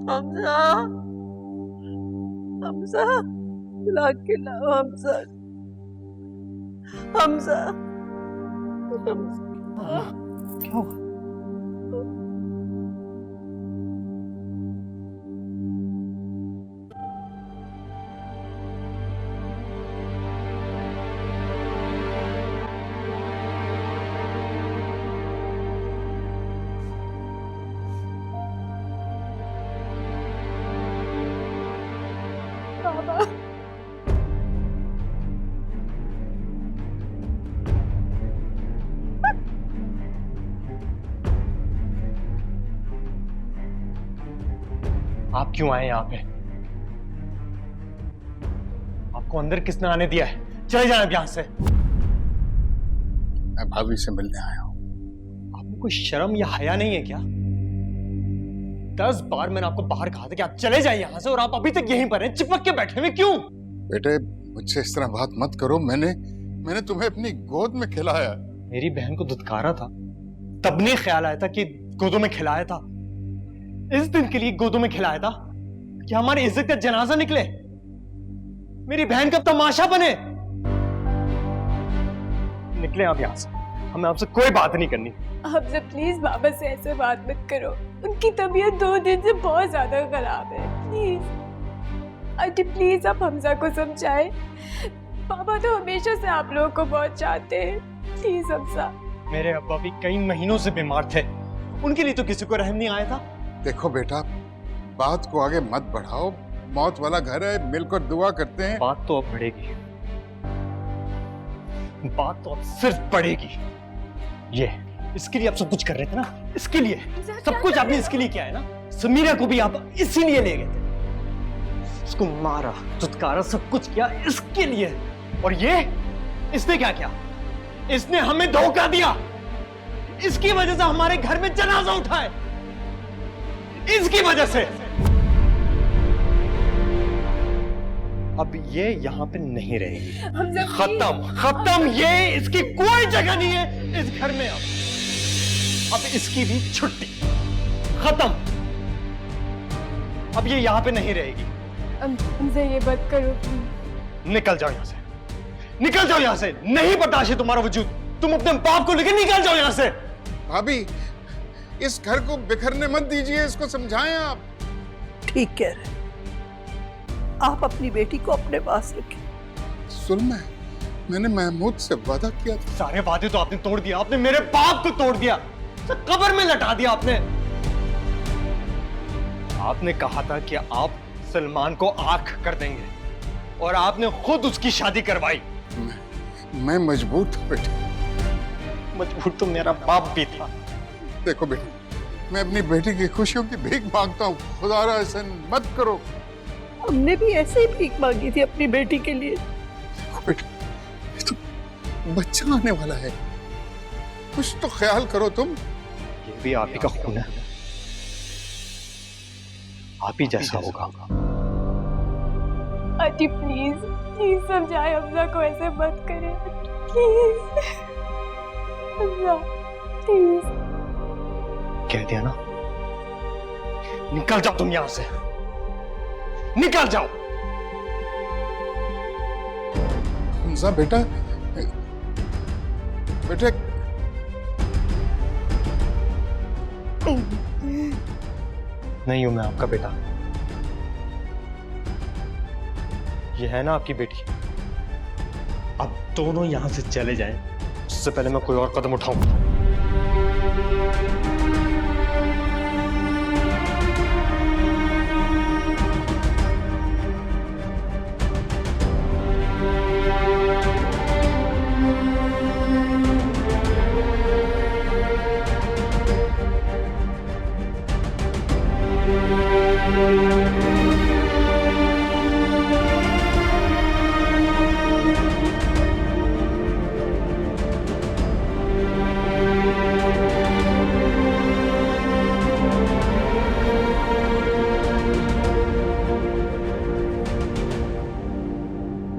हमजा, हमजा, बुला के लाओ हमजा, हमजा, हमजा। क्या हुआ? आप क्यों आए यहाँ पे? आपको अंदर किसने आने दिया है? चले जाना यहाँ से। मैं भाभी से मिलने आया हूँ। आपको कोई शर्म या हया नहीं है क्या? 10 बार मैंने आपको बाहर कहा था कि आप चले जाइए यहाँ से, और आप अभी तक यहीं पर हैं, चिपक के बैठे हुए क्यों? बेटे, मुझसे इस तरह बात मत करो। मैंने तुम्हें अपनी गोद में खिलाया। मेरी बहन को दुत्कारा था, तब नहीं ख्याल आया था कि गोदों में खिलाया था। इस दिन के लिए गोदों में खिलाया था कि हमारी इज्जत का जनाजा निकले, मेरी बहन का तमाशा बने। निकले आप यहां से, हमें आपसे कोई बात नहीं करनी। हमसे प्लीज बाबा से ऐसे बात मत करो, उनकी तबीयत 2 दिन से बहुत ज्यादा खराब है। प्लीज आंटी, प्लीज आप हमजा को समझाएं। बाबा तो हमेशा से आप लोगों को बहुत चाहते हैं। प्लीज हमजा। मेरे अब्बा भी कई महीनों से बीमार थे, उनके लिए तो किसी को रहम नहीं आया था। देखो बेटा, बात को आगे मत बढ़ाओ। मौत वाला घर है, मिलकर दुआ करते हैं। बात तो अब बढ़ेगी, बात तो अब सिर्फ बढ़ेगी। ये इसके लिए आप सब कुछ कर रहे थे ना, इसके लिए सब कुछ आपने इसके लिए किया है ना। समीरा को भी आप इसीलिए ले गए थे, उसको मारा, धुतकारा, सब कुछ किया इसके लिए। और ये इसने क्या किया? इसने हमें धोखा दिया। इसकी वजह से हमारे घर में जनाजा उठा है, इसकी वजह से। अब ये यहाँ पे नहीं रहेगी। खत्म खत्म, ये इसकी कोई जगह नहीं है इस घर में। अब इसकी भी छुट्टी, खत्म। अब ये यहाँ पे नहीं रहेगी। हमजा ये बात करो। निकल जाओ यहाँ से, निकल जाओ यहाँ से। नहीं बर्दाश्त है तुम्हारा वजूद, तुम अपने बाप को लेकर निकल जाओ यहाँ से। भाभी, इस घर को बिखरने मत दीजिए, इसको समझाएं आप। ठीक कह रहे, आप अपनी बेटी को अपने पास रखें। सुलमा, मैंने महमूद से वादा किया था। सारे वादे तो आपने तोड़ दिया, आपने मेरे बाप को तोड़ दिया, कब्र में लटा दिया आपने। आपने कहा था कि आप सलमान को आंख कर देंगे, और आपने खुद उसकी शादी करवाई। मैं मजबूर था बेटे। मजबूर तो मेरा बाप भी था। देखो बेटा, मैं अपनी बेटी की खुशियों की भीख मांगता हूँ, खुदारा ऐसा मत करो। हमने भी ऐसे ही भीख मांगी थी अपनी बेटी के लिए। देखो बेटा, ये तो बच्चा आने वाला है, कुछ तो ख्याल करो तुम। ये भी आप ही का खून है, आप ही जैसा होगा। आंटी प्लीज प्लीज समझाए, हमजा को ऐसे मत करें प्लीज। हमजा प्लीज। कह दिया ना, निकल जाओ तुम यहां से, निकल जाओ। हमजा बेटा, बेटे नहीं हूं मैं आपका बेटा, ये है ना आपकी बेटी। अब दोनों यहां से चले जाएं, उससे पहले मैं कोई और कदम उठाऊं।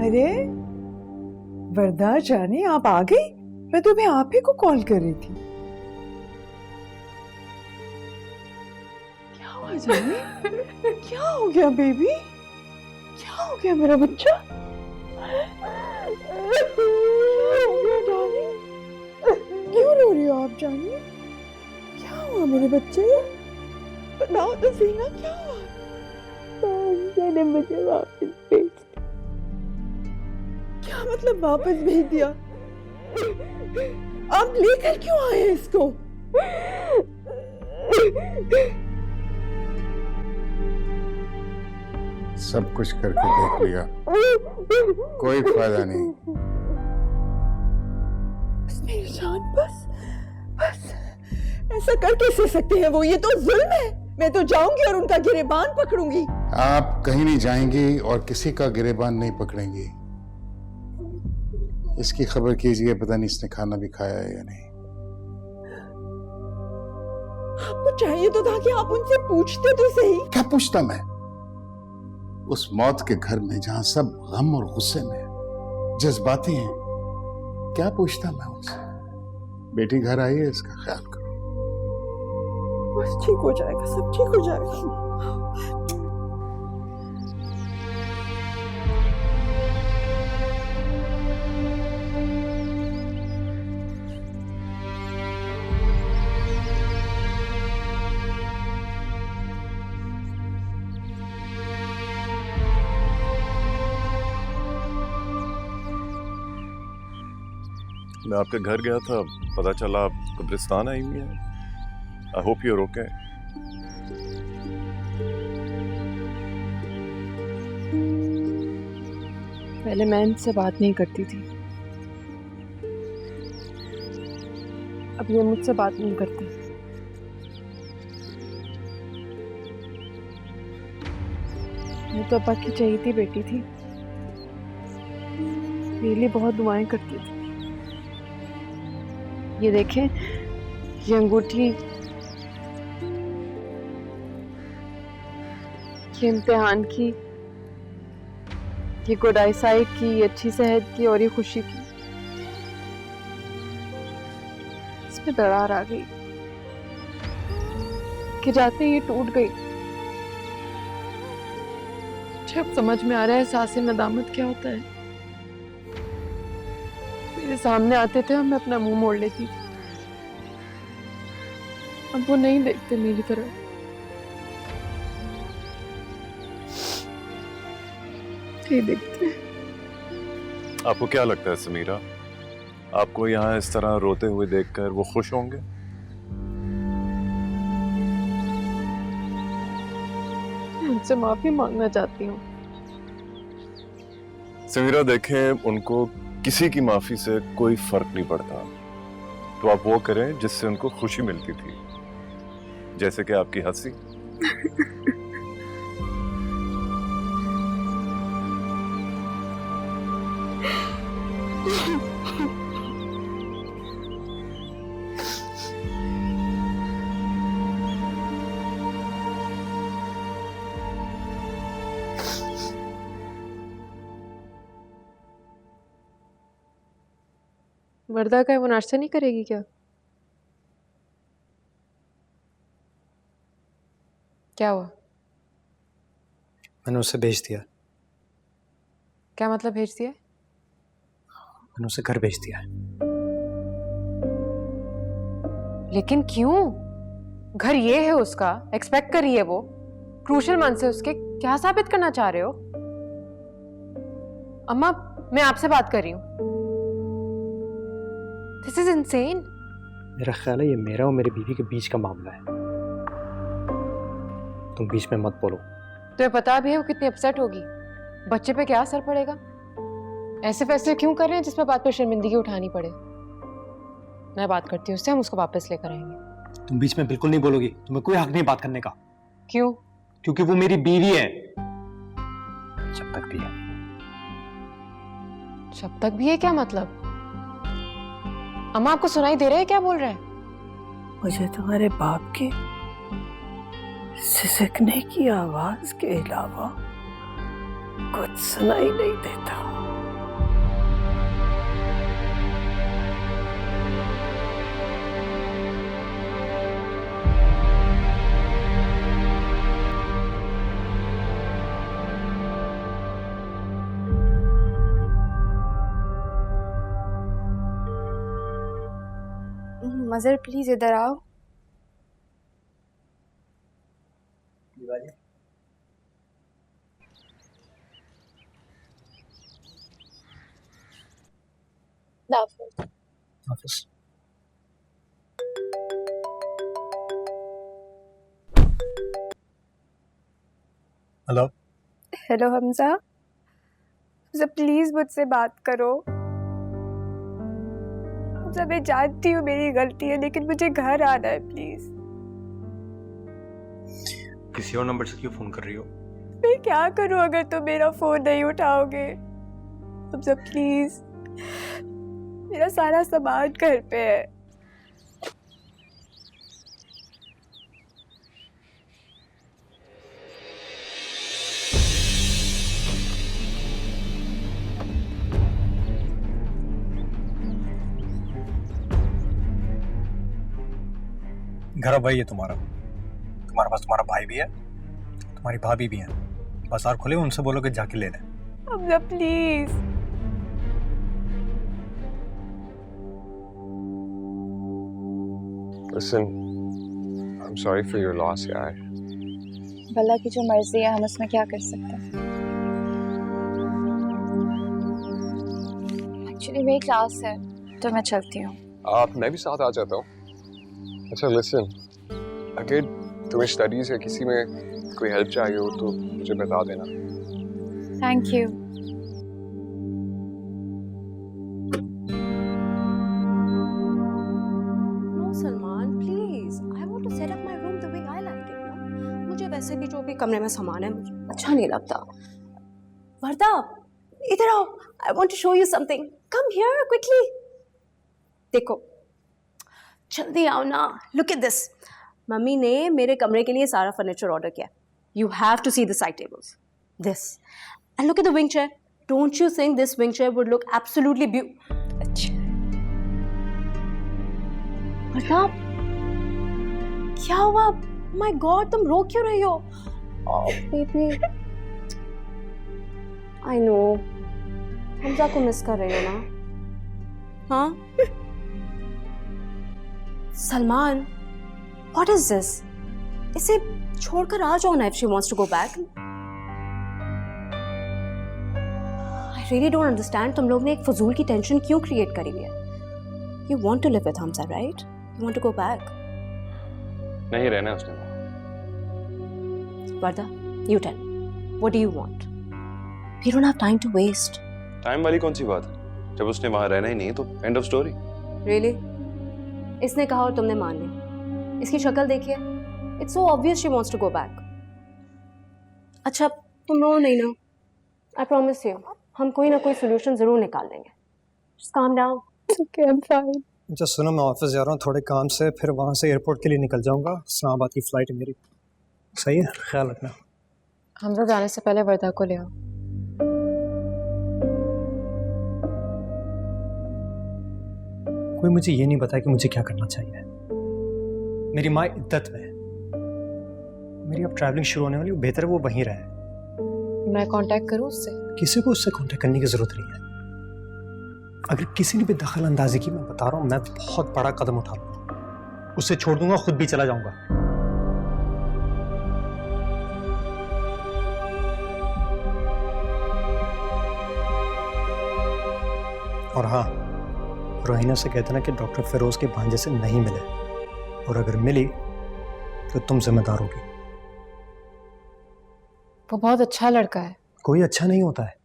अरे वरदा जाने, आप आ गई? मैं तुम्हें आप ही को कॉल कर रही थी। क्या हुआ जानी? क्या हो गया बेबी? क्या हो गया मेरा बच्चा? क्या हो गया डार्लिंग? क्यों रो रही हो आप जानी? क्या हुआ मेरे बच्चे? बताओ तो सही ना, क्या हुआ? मैंने मुझे वापस भेज क्या मतलब वापस भेज दिया? आप लेकर क्यों आए हैं इसको? सब कुछ करके देख लिया, कोई फायदा नहीं। बस मेरी जान, बस बस ऐसा कर कैसे सकते हैं वो? ये तो जुल्म है। मैं तो जाऊंगी और उनका गिरेबान पकड़ूंगी। आप कहीं नहीं जाएंगी और किसी का गिरेबान नहीं पकड़ेंगी। इसकी खबर कीजिए, पता नहीं इसने खाना भी खाया है या नहीं। आपको चाहिए तो था कि आप उनसे पूछते तो सही। क्या पूछता मैं? उस मौत के घर में जहां सब गम और गुस्से में जज्बाती हैं, क्या पूछता मैं उनसे? बेटी घर आई है, इसका ख्याल करो। बस ठीक हो जाएगा, सब ठीक हो जाएगा। मैं आपके घर गया था, पता चला आप कब्रिस्तान आई हुई हैं। I hope you are okay. पहले मैं इनसे बात नहीं करती थी, अब ये मुझसे बात नहीं करते। मैं तो अब्बा की चहेती बेटी थी, मेरे लिए बहुत दुआएं करती थी। ये देखें, ये अंगूठी, ये इम्तिहान की, ये गुड आई साइट की, ये अच्छी सेहत की और ये खुशी की। इसमें दरार आ गई कि जाते ही ये टूट गई। जब समझ में आ रहा है एहसास नदामत क्या होता है। मेरे सामने आते थे और मैं अपना मुंह मोड़ लेती थी। अब वो नहीं देखते मेरी तरफ। नहीं देखते। आपको क्या लगता है समीरा, आपको यहाँ इस तरह रोते हुए देखकर वो खुश होंगे? उनसे माफी मांगना चाहती हूँ। समीरा देखें, उनको किसी की माफी से कोई फर्क नहीं पड़ता, तो आप वो करें जिससे उनको खुशी मिलती थी, जैसे कि आपकी हंसी। वर्दा का है, वो नाश्ता नहीं करेगी क्या? क्या हुआ? मैंने उसे भेज दिया। क्या मतलब भेज दिया? मैंने उसे घर भेज दिया है। लेकिन क्यों? घर ये है उसका, एक्सपेक्ट कर रही है वो। क्रूशल मंथ से उसके क्या साबित करना चाह रहे हो? अम्मा, मैं आपसे बात कर रही हूँ। This is insane. मेरा ख्याल है ये मेरा और मेरी बीवी के बीच का मामला है। तुम बीच में मत बोलो। तुम्हें पता भी है वो कितनी अपसेट होगी, बच्चे पे क्या असर पड़ेगा। ऐसे फैसले क्यों कर रहे हैं जिसमें बात पर शर्मिंदगी उठानी पड़े? मैं बात करती हूँ उससे, हम उसको वापस लेकर आएंगे। तुम बीच में बिल्कुल नहीं बोलोगी, तुम्हें कोई हक नहीं बात करने का। क्यों? क्योंकि वो मेरी बीवी है। जब तक भी है। जब तक भी है क्या मतलब? अम्मा, आपको सुनाई दे रहा है क्या बोल रहा है? मुझे तुम्हारे बाप के सिसकने की आवाज के अलावा कुछ सुनाई नहीं देता। मजर प्लीज इधर आओ। Office. Hello. Hello Hamza, Hamza please मुझसे बात करो। हमजा मैं जानती हूँ मेरी गलती है, लेकिन मुझे घर आना है प्लीज। किसी और नंबर से क्यों फोन कर रही हो? मैं क्या करूँ अगर तुम मेरा फोन नहीं उठाओगे? हमजा प्लीज, मेरा सारा सामान घर पे है। घर अब वही है तुम्हारा पास तुम्हारा भाई भी है, तुम्हारी भाभी भी है। बाजार खुले, उनसे बोलो कि जाके ले लें। Hamza please. Listen, I'm sorry for your loss, यार। भला की जो मर्जी है, हम उसमें क्या कर सकते हैं। एक्चुअली मेरी क्लास है तो मैं चलती हूँ। मैं भी साथ आ जाता हूँ। अच्छा लिसन, अगर तुम्हें स्टडीज या किसी में कोई हेल्प चाहिए हो तो मुझे बता देना। Thank you. Salman please, I want to set up my room the way I like it ना। मुझे वैसे भी जो भी कमरे में सामान है मुझे अच्छा नहीं लगता। वर्दा, इधर आओ, I want to show you something. Come here quickly. देखो, जल्दी आओ ना। Look at this. मम्मी ने मेरे कमरे के लिए सारा फर्नीचर ऑर्डर किया। You have to see the side tables, this, and look at the wing chair. Don't you think this wing chair would look absolutely अच्छा। मतलब क्या हुआ? माय गॉड, तुम रो क्यों रही हो? बेबी, आई नो हमजा को मिस कर रही हो ना? हाँ सलमान, व्हाट इज दिस? इसे छोड़कर आ जाओ ना if she wants to go back. I really don't understand, तुम लोग ने एक फजूल की टेंशन क्यों क्रिएट करी हुई है? You want to live with Hamza, right? You want to go back? नहीं रहना उसने। Varda, you tell me. What do you want? We don't have time to waste. Time वाली कौन सी बात है? जब उसने वहां रहना ही नहीं तो एंड ऑफ स्टोरी। Really? इसने कहा और तुमने मान लिया। इसकी शक्ल देखिए। It's so obvious she wants to go back. अच्छा, तुम रो नहीं ना। I promise you, हम कोई ना कोई solution जरूर निकाल लेंगे। Just calm down. Okay, I'm fine. अच्छा सुनो, मैं ऑफिस जा रहा हूँ थोड़े काम से, फिर वहाँ से एयरपोर्ट के लिए निकल जाऊँगा। इस्लामाबाद की फ्लाइट है मेरी। सही है, ख्याल रखना। हमजा जाने से पहले वर्दा को ले आओ। कोई मुझे ये नहीं बताया कि मुझे क्या करना चाहिए। मेरी माँ इद्दत में है, मेरी अब ट्रैवलिंग शुरू होने वाली, बेहतर है वो वहीं रहे। मैं कांटेक्ट करूँ उससे? किसी को उससे कांटेक्ट करने की जरूरत नहीं है। अगर किसी ने भी दखल अंदाजी की, मैं बता रहा हूँ, मैं बहुत बड़ा कदम उठा लूंगा। उसे छोड़ दूंगा, खुद भी चला जाऊंगा। और हाँ, रोहिना से कहते ना कि डॉक्टर फिरोज के भांजे से नहीं मिले, और अगर मिली तो तुम जिम्मेदार होगी। वो बहुत अच्छा लड़का है। कोई अच्छा नहीं होता है।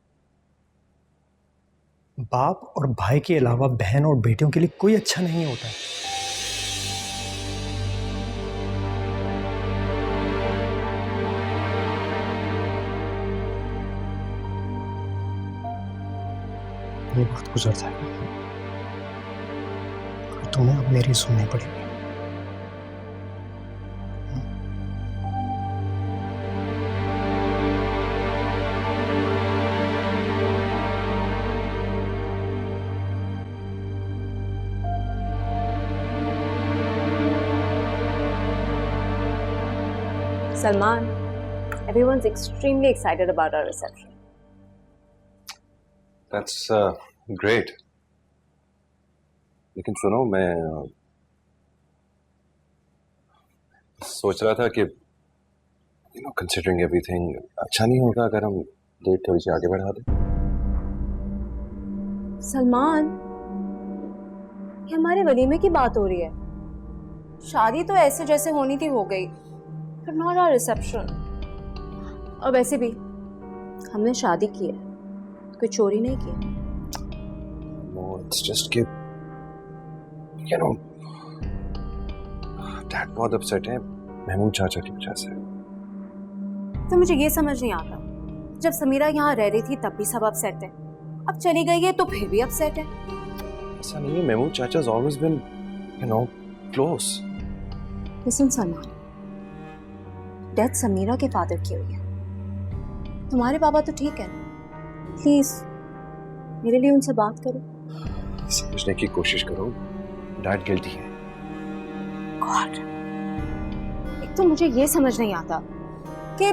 बाप और भाई के अलावा बहन और बेटियों के लिए कोई अच्छा नहीं होता है। ये वक्त गुजर जाएगा और तुम्हें अब मेरी सुननी पड़ेगी। Salman, everyone's extremely excited about our reception. That's great. लेकिन सुनो, मैं सोच रहा था कि कंसिडरिंग एवरीथिंग अच्छा नहीं होगा अगर हम डेट थोड़ी सी आगे बढ़ा दें। सलमान, ये हमारे वलीमे की बात हो रही है। शादी तो ऐसे जैसे होनी थी हो गई, पर नॉट आवर रिसेप्शन। और वैसे भी हमने शादी की है, कोई चोरी नहीं की। No, it's just कि डैड बहुत अपसेट है महमूद चाचा की वजह से। तो मुझे ये समझ नहीं आता, जब समीरा यहाँ रह रही थी तब भी सब अपसेट थे, अब चली गई है तो फिर भी अपसेट है। ऐसा नहीं है, महमूद चाचा has always been close. Listen Salman, death Sameera के फादर की हुई है, तुम्हारे पापा तो ठीक है। प्लीज मेरे लिए उनसे बात करो। समझने की कोशिश करो, डैड गिल्टी है। गॉड, एक तो मुझे ये समझ नहीं आता कि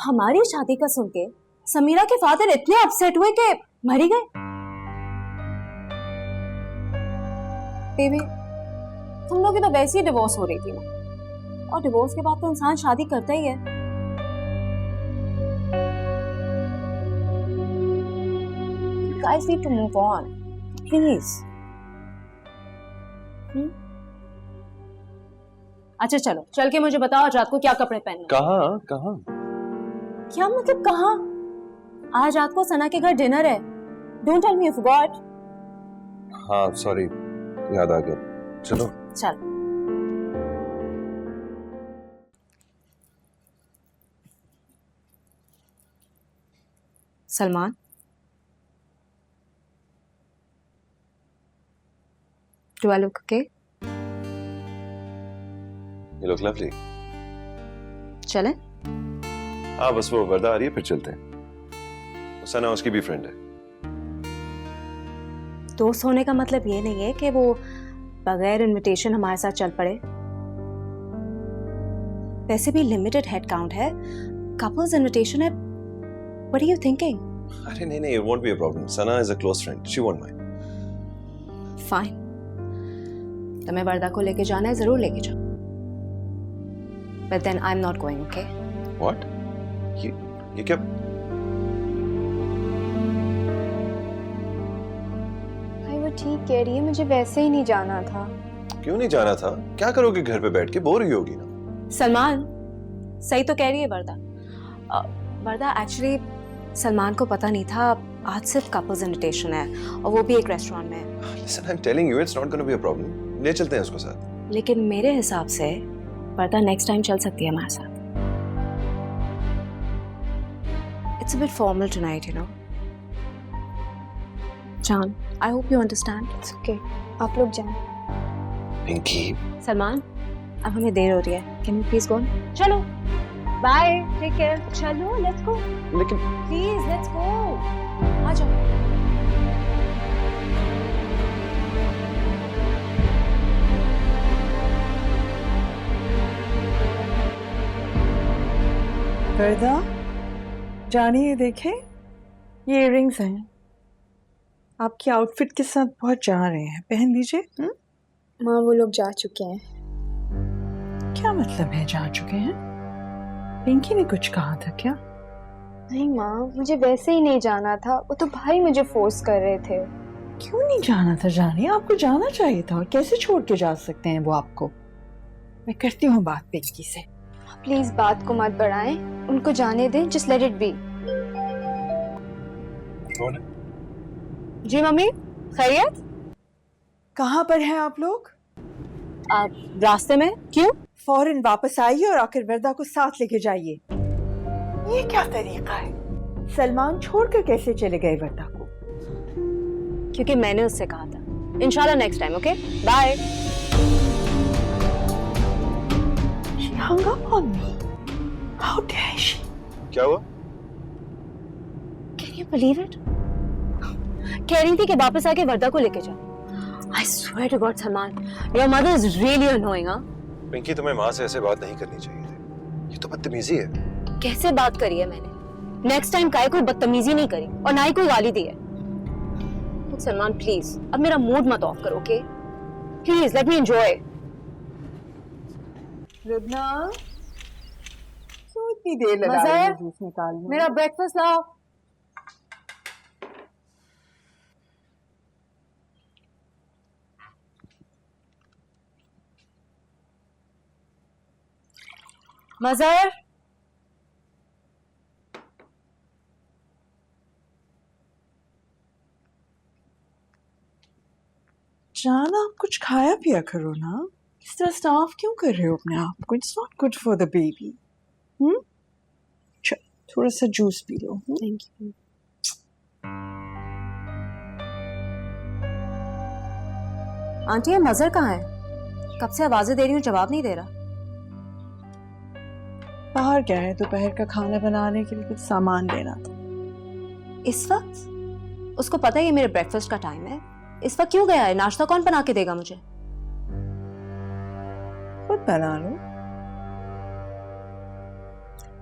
हमारी शादी का सुन के समीरा के फादर इतने अपसेट हुए कि मर ही गए। बेबी, तुम लोग की तो वैसे ही डिवोर्स हो रही थी ना, और डिवोर्स के बाद तो इंसान शादी करता ही है। You guys need to move on, please. अच्छा चलो, चल के मुझे बताओ आज रात को क्या कपड़े पहनने। कहाँ कहाँ? क्या मतलब कहाँ? आज रात को सना के घर डिनर है। Don't tell me you forgot. हाँ सॉरी, याद आ गया। चलो चल। Salman, do I look okay? You look lovely. चलें? हाँ बस वो वर्दा आ रही है, फिर चलते हैं। सना उसकी भी फ्रेंड है। दोस्त होने का मतलब ये नहीं है कि वो बगैर इनविटेशन हमारे साथ चल पड़े। वैसे भी लिमिटेड हेड काउंट है, कपल्स इनविटेशन है। What are you thinking? अरे नहीं नहीं, it won't be a problem. Sana is a close friend. She won't mind. Fine. तुम्हें वर्दा को लेके जाना है, जरूर लेके जाओ। But then I'm not going, okay? What? ये क्या? भाई वो ठीक कह रही है, मुझे वैसे ही नहीं जाना था। क्यों नहीं जाना था? क्या करोगे घर पे बैठ के? बोर ही होगी ना। सलमान, सही तो कह रही है वर्दा। वर्दा एक्चुअली सलमान को पता नहीं था आज सिर्फ कपल्स इनविटेशन है, और वो भी एक रेस्टोरेंट में। Listen, I'm telling you, it's not going to be a problem. ले चलते हैं उसको साथ। लेकिन मेरे हिसाब से वर्दा नेक्स्ट टाइम चल सकती है हमारे साथ। It's a bit formal tonight, you know. John, I hope you understand. It's okay. आप लोग जाएं। पिंकी। सलमान, अब हमें देर हो रही है। Can you please go? चलो। Bye. Take care. चलो, let's go. लेकिन Please, let's go. आ जाओ। वर्दा, जानी ये देखें, ये इयररिंग्स हैं, आपकी आउटफिट के साथ बहुत जा रहे हैं, पहन लीजिए। माँ वो लोग जा चुके हैं। क्या मतलब है जा चुके हैं? पिंकी ने कुछ कहा था क्या? नहीं माँ, मुझे वैसे ही नहीं जाना था, वो तो भाई मुझे फोर्स कर रहे थे। क्यों नहीं जाना था जानी? आपको जाना चाहिए था, और कैसे छोड़ के जा सकते हैं वो आपको? मैं करती हूँ बात पिंकी से। प्लीज बात को मत बढ़ाएं, उनको जाने दें, जस्ट लेट इट बी। कौन है? जी मम्मी, खैरियत? कहाँ पर हैं आप लोग? आप रास्ते में? क्यों? फौरन वापस आइए और आकर वर्दा को साथ लेके जाइए। ये क्या तरीका है? सलमान छोड़कर कैसे चले गए वर्दा को? क्योंकि मैंने उससे कहा था। इंशाल्लाह next time, okay? Bye. She hung up on me. How dare she? क्या हुआ? Can you believe it? कह रही थी कि वापस आके वर्दा को लेके जाओ। I swear to God, Salman, your mother is really annoying, हाँ? पिंकी, तुम्हें माँ से ऐसे बात नहीं करनी चाहिए थी। ये तो बदतमीजी है। कैसे बात करी है मैंने? नेक्स्ट टाइम काय कोई बदतमीजी नहीं करी, और ना ही कोई गाली दी है। सलमान प्लीज, अब मेरा मूड मत ऑफ करो, okay? Please let me enjoy. Rubna, क्यों इतनी देर लगा रही है जूस निकालने में? मेरा ब्रेकफास्ट लाओ। मजर, जान, आप कुछ खाया पिया करो ना। इस तरह स्टाफ क्यों कर रहे हो अपने आप को? It's not good for the baby. थोड़ा सा juice P low. Thank you. Aunty, ये मजर कहाँ है? कब से आवाजें दे रही हूँ, जवाब नहीं दे रहा। बाहर गया है दोपहर का खाना बनाने के लिए, कुछ सामान लेना था। इस वक्त? उसको पता है ये मेरे ब्रेकफास्ट का टाइम है। इस वक्त क्यों गया है? नाश्ता कौन बना के देगा मुझे? खुद बना लो।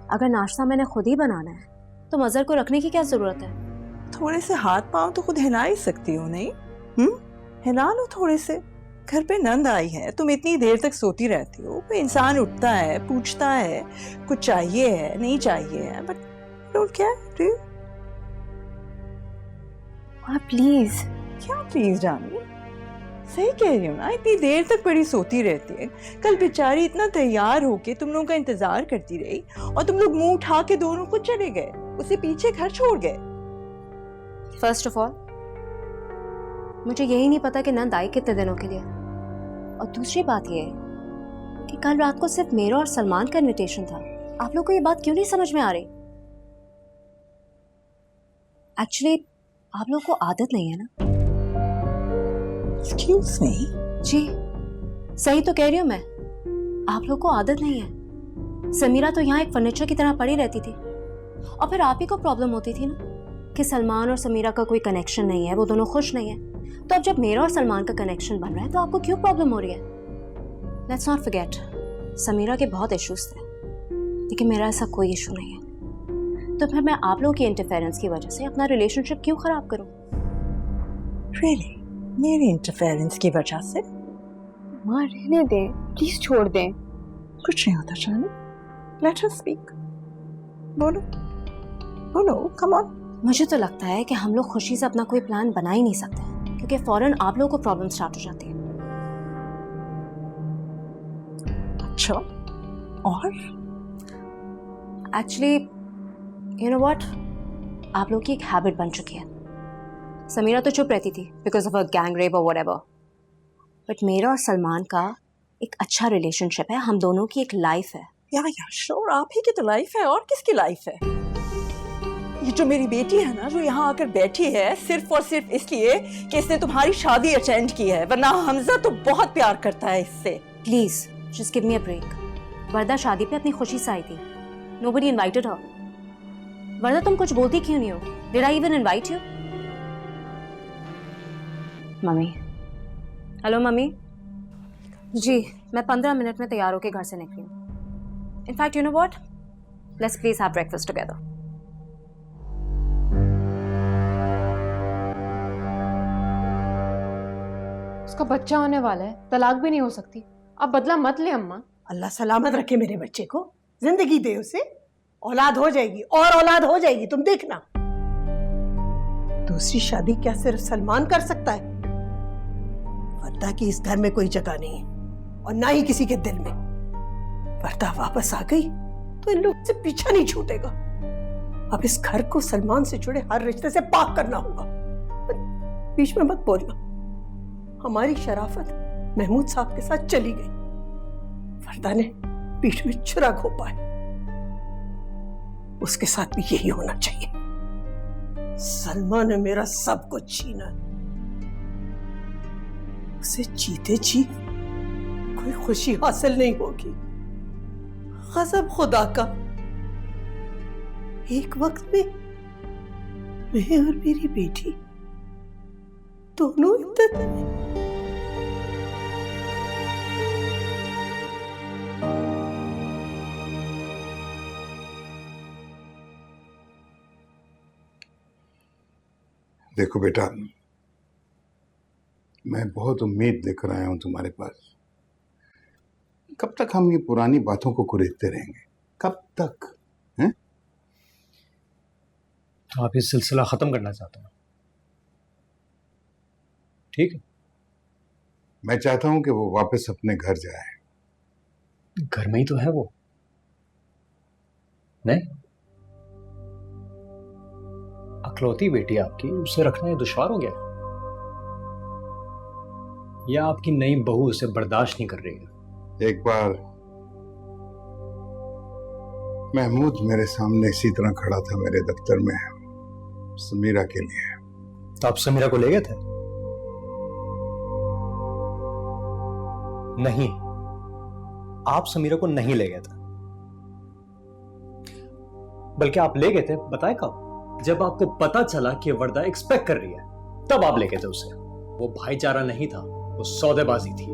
अगर नाश्ता मैंने खुद ही बनाना है तो मजर को रखने की क्या जरूरत है? थोड़े से हाथ पांव तो खुद हिला ही सकती हो, नहीं? हिला लो थोड़े से। घर पे नंद आई है, तुम इतनी देर तक सोती रहती हो। कोई इंसान उठता है, पूछता है कुछ चाहिए है, नहीं चाहिए है, बट डोंट केयर। प्लीज। क्या प्लीज जानी? सही कह रही हो ना, इतनी देर तक बड़ी सोती रहती है। कल बेचारी इतना तैयार होके तुम लोगों का इंतजार करती रही और तुम लोग मुंह उठा के दोनों को चले गए, उसे पीछे घर छोड़ गए। फर्स्ट ऑफ ऑल, मुझे यही नहीं पता कि नंद आई कितने दिनों के लिए। और दूसरी बात यह है कि कल रात को सिर्फ मेरा और सलमान का इनविटेशन था। आप लोग को ये बात क्यों नहीं समझ में आ रही? एक्चुअली आप लोग को आदत नहीं है ना। Excuse me? जी, सही तो कह रही हूँ मैं। आप लोग को आदत नहीं है। समीरा तो यहाँ एक फर्नीचर की तरह पड़ी रहती थी, और फिर आप ही को प्रॉब्लम होती थी ना कि सलमान और समीरा का कोई कनेक्शन नहीं है, वो दोनों खुश नहीं है। तो अब जब मेरा और सलमान का कनेक्शन बन रहा है तो आपको क्यों प्रॉब्लम हो रही है? लेट्स नॉट फॉरगेट, समीरा के बहुत इश्यूज थे, लेकिन मेरा ऐसा कोई इशू नहीं है। तो फिर मैं आप लोगों की इंटरफेरेंस की वजह से अपना रिलेशनशिप क्यों खराब करूं? Really? मेरी इंटरफेरेंस की वजह से? माँ रहने दे, प्लीज छोड़ दें। कुछ नहीं होता जानी। Let her speak. बोलो बोलो, come on. मुझे तो लगता है कि हम लोग खुशी से अपना कोई प्लान बना ही नहीं सकते, क्योंकि फौरन आप लोगों को प्रॉब्लम स्टार्ट हो जाती है। अच्छा, और? एक्चुअली यू नो व्हाट, आप लोग की एक हैबिट बन चुकी है। समीरा तो चुप रहती थी because of a gang rape और व्हाटएवर, बट मेरा और सलमान का एक अच्छा रिलेशनशिप है, हम दोनों की एक लाइफ है। या श्योर, आप ही की तो लाइफ है, और किसकी लाइफ है? ये जो मेरी बेटी है ना, जो यहाँ आकर बैठी है सिर्फ और सिर्फ इसलिए कि इसने तुम्हारी शादी अटेंड की है, वरना हमजा तो बहुत प्यार करता है इससे। Please just give me a break. Warda शादी पे अपनी खुशी से आई थी, नोबडी इनवाइटेड हर। वर्दा तुम कुछ बोलती क्यों नहीं हो? Did I even invite you? Mummy, hello mummy. जी, मैं 15 मिनट में तैयार होकर घर से निकली हूँ। In fact you know what, let's please have breakfast together. उसका बच्चा होने वाला है, तलाक भी नहीं हो सकती। अब बदला मत ले अम्मा। अल्लाह सलामत रखे मेरे बच्चे को, जिंदगी दे उसे, औलाद हो जाएगी और औलाद हो जाएगी, तुम देखना। दूसरी शादी क्या सिर्फ सलमान कर सकता है? वर्दा की इस घर में कोई जगह नहीं है, और ना ही किसी के दिल में। वर्दा वापस आ गई तो इन लोगों से पीछा नहीं छूटेगा। अब इस घर को सलमान से जुड़े हर रिश्ते से पाक करना होगा। बीच में मत बोलना। हमारी शराफत महमूद साहब के साथ चली गई, वर्दा ने पीठ में छुरा घोंपा है। उसके साथ भी यही होना चाहिए। सलमान ने मेरा सब कुछ छीना, उसे जीते जी कोई खुशी हासिल नहीं होगी। गज़ब खुदा का, एक वक्त में मैं और मेरी बेटी दोनों इद्दत में। देखो बेटा, मैं बहुत उम्मीद लेकर आया हूं तुम्हारे पास। कब तक हम ये पुरानी बातों को कुरेदते रहेंगे? कब तक? हैं? तो आप ये सिलसिला खत्म करना चाहते हो? ठीक है, मैं चाहता हूं कि वो वापस अपने घर जाए। घर में ही तो है वो। नहीं, अकलौती बेटी आपकी, उसे रखना ये दुश्वार हो गया, या आपकी नई बहू उसे बर्दाश्त नहीं कर रही है? एक बार महमूद मेरे सामने इसी तरह खड़ा था मेरे दफ्तर में समीरा के लिए। तो आप समीरा को ले गए थे? नहीं, आप समीरा को नहीं ले गए थे, बल्कि आप ले गए थे, बताए कब? जब आपको पता चला कि वर्दा एक्सपेक्ट कर रही है, तब आप ले गए थे उसे। वो भाईचारा नहीं था, वो सौदेबाजी थी।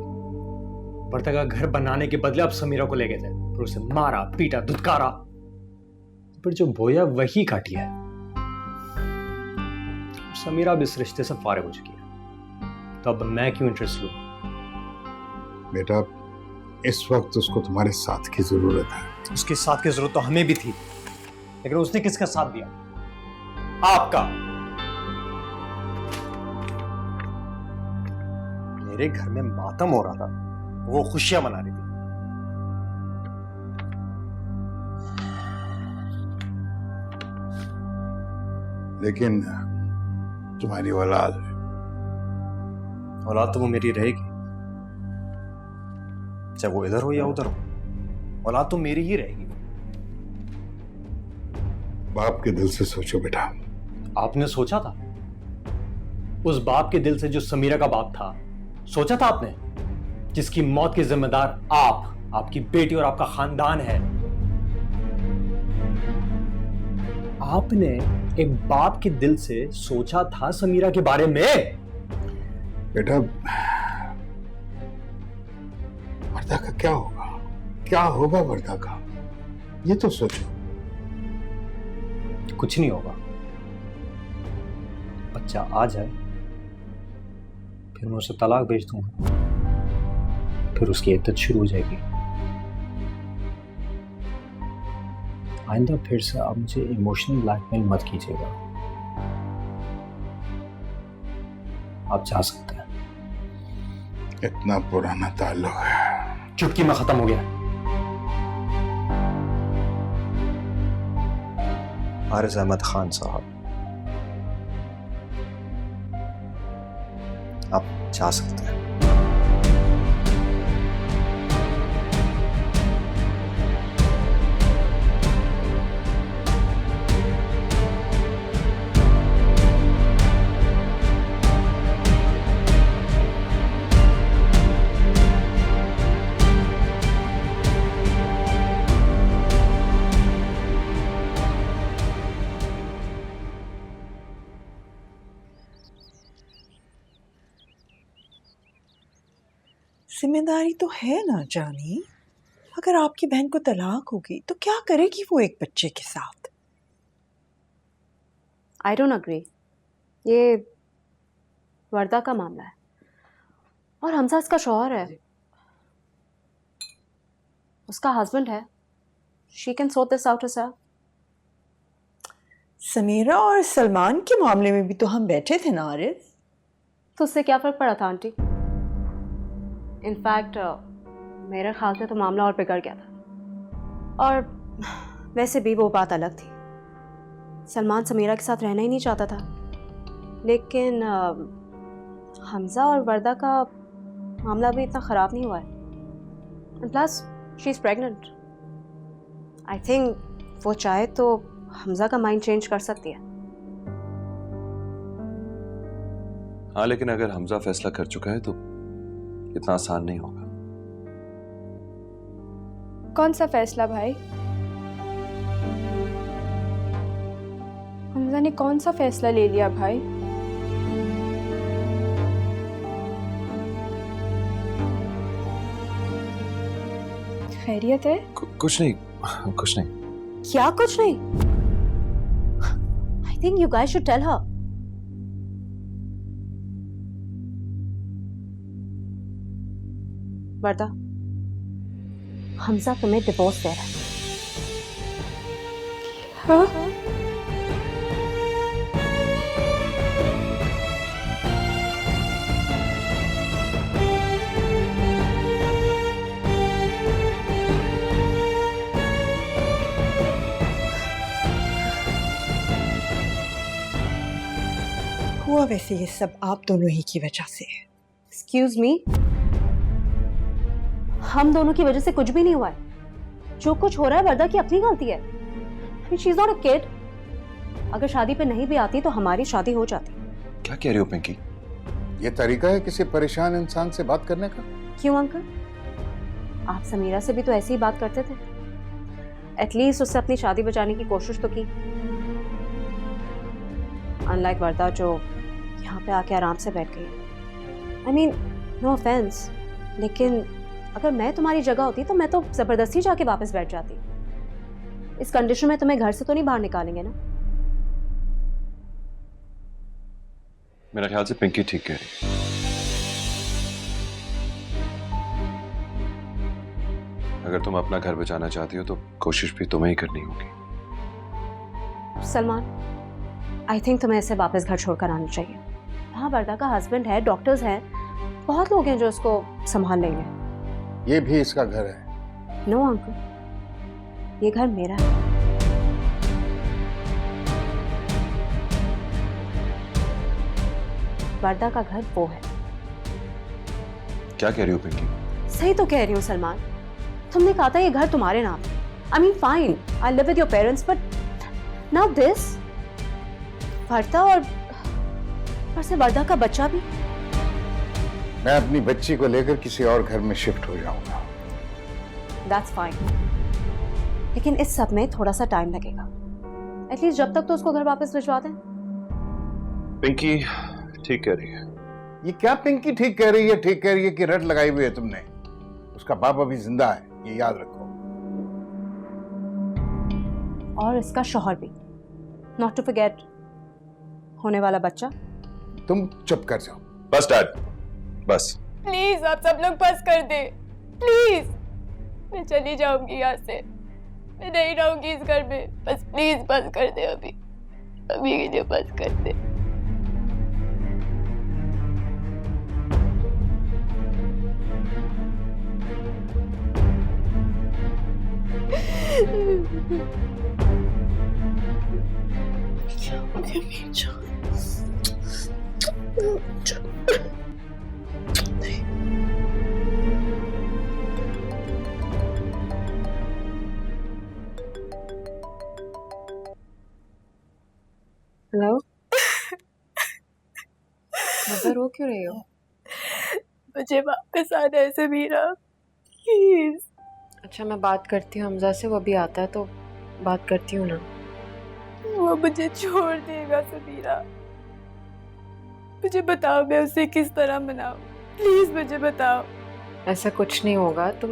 वर्दा का घर बनाने के बदले आप समीरा को ले गए थे, फिर उसे मारा, पीटा, धुतकारा, पर जो बोया वही काटी है। समीरा अब इस रिश्ते से फारिग हो चुकी है, तो अब मैं क्यों इंटरेस्ट लूं? बेटा, इस वक्त उसको तुम्हारे साथ की जरूरत है। उसके साथ की जरूरत तो हमें भी थी, लेकिन उसने किसका साथ दिया? आपका। मेरे घर में मातम हो रहा था, वो खुशियां मना रही थी। लेकिन तुम्हारी औलाद औलाद तो वो मेरी रहेगी, चाहे वो इधर हो या उधर हो, औलाद तो मेरी ही रहेगी। बाप के दिल से सोचो बेटा। आपने सोचा था? उस बाप के दिल से जो समीरा का बाप था, सोचा था आपने? जिसकी मौत के जिम्मेदार आप, आपकी बेटी और आपका खानदान है। आपने एक बाप के दिल से सोचा था समीरा के बारे में? बेटा, वर्दा का क्या होगा? क्या होगा वर्दा का? ये तो सोचो। कुछ नहीं होगा। बच्चा आ जाए, फिर मैं उसे तलाक भेज दूंगा, फिर उसकी इद्दत शुरू हो जाएगी। आइंदा फिर से आप मुझे इमोशनल ब्लैकमेल मत कीजिएगा। आप जा सकते हैं। इतना पुराना ताल्लुक है। चुटकी में खत्म हो गया। हारिस अहमद खान साहब, आप जा सकते हैं। जिम्मेदारी तो है ना जानी। अगर आपकी बहन को तलाक होगी तो क्या करेगी वो एक बच्चे के साथ? I don't agree. ये वर्दा का मामला है और हमजा इसका शौहर है, उसका हस्बैंड है। She can sort this out herself। Sameera और सलमान के मामले में भी तो हम बैठे थे ना आरिफ। तो उससे क्या फ़र्क पड़ा था आंटी? इनफैक्ट मेरे ख्याल से तो मामला और बिगड़ गया था। और वैसे भी वो बात अलग थी। सलमान समीरा के साथ रहना ही नहीं चाहता था, लेकिन हमजा और वर्दा का मामला भी इतना ख़राब नहीं हुआ है। Plus she is pregnant. I think वो चाहे तो हमजा का माइंड चेंज कर सकती है। हाँ, लेकिन अगर हमजा फैसला कर चुका है तो इतना आसान नहीं होगा। कौन सा फैसला भाई? हमजा ने कौन सा फैसला ले लिया भाई? खैरियत है? कुछ नहीं, कुछ नहीं। क्या कुछ नहीं? I think you guys should tell her. Warda, Hamza तुम्हें डिवोर्स दे रहा है। हुआ वैसे ये सब आप दोनों ही की वजह से। एक्सक्यूज मी, हम दोनों की वजह से कुछ भी नहीं हुआ है। जो कुछ हो रहा है वर्दा की अपनी गलती है। She is not a kid. अगर शादी पे नहीं भी आती तो हमारी शादी हो जाती। क्या कह रही हो पिंकी? ये तरीका है किसी परेशान इंसान से बात करने का? क्यों अंकल, आप समीरा से भी तो ऐसे ही बात करते थे। एटलीस्ट उससे अपनी शादी बचाने की कोशिश तो की। अनलाइक वर्दा जो यहाँ पे आके आराम से बैठ गई। आई मीन नो ऑफेंस, लेकिन अगर मैं तुम्हारी जगह होती तो मैं तो जबरदस्ती जाके वापस बैठ जाती। इस कंडीशन में तुम्हें घर से तो नहीं बाहर निकालेंगे ना? मेरा ख्याल से पिंकी ठीक कह रही है। अगर तुम अपना घर बचाना चाहती हो तो कोशिश भी तुम्हें ही करनी होगी। सलमान, आई थिंक तुम्हें इसे वापस घर छोड़कर आना चाहिए। हाँ, वर्दा का हस्बैंड है, डॉक्टर्स हैं, बहुत लोग हैं जो इसको संभाल लेंगे। ये भी इसका घर है। नो अंकल, ये घर मेरा है। वर्दा का घर वो है। क्या कह रही हो पिंकी? सही तो कह रही हूँ सलमान। तुमने कहा था ये घर तुम्हारे नाम है। I mean fine, I live with your parents, but now this. Warda और से वर्दा का बच्चा भी। मैं अपनी बच्ची को लेकर किसी और घर में शिफ्ट हो जाऊंगा। That's fine. लेकिन इस सब में थोड़ा सा टाइम लगेगा। एटलीस्ट जब तक तो उसको घर वापस भिजवा दें। पिंकी ठीक कह रही है। ये क्या पिंकी ठीक कह रही है, ठीक कह रही है कि रट लगाई हुई है तुमने? उसका बाप अभी जिंदा है, ये याद रखो। और इसका शौहर भी। Not to forget होने वाला बच्चा। तुम चुप कर जाओ। बस डैड, बस। प्लीज आप सब लोग बस कर दे, प्लीज। मैं चली जाऊंगी यहाँ से, मैं नहीं रहूंगी इस घर में। बस प्लीज बस कर दे, अभी अभी के लिए बस कर दे। हेलो, मदर रो क्यों रही हो? मुझे वापस आना है समीरा, प्लीज। अच्छा, मैं बात करती हूँ हमजा से, वो भी आता है तो बात करती हूँ ना। वो मुझे छोड़ देगा समीरा। मुझे बताओ मैं उसे किस तरह मनाऊं, प्लीज मुझे बताओ। ऐसा कुछ नहीं होगा, तुम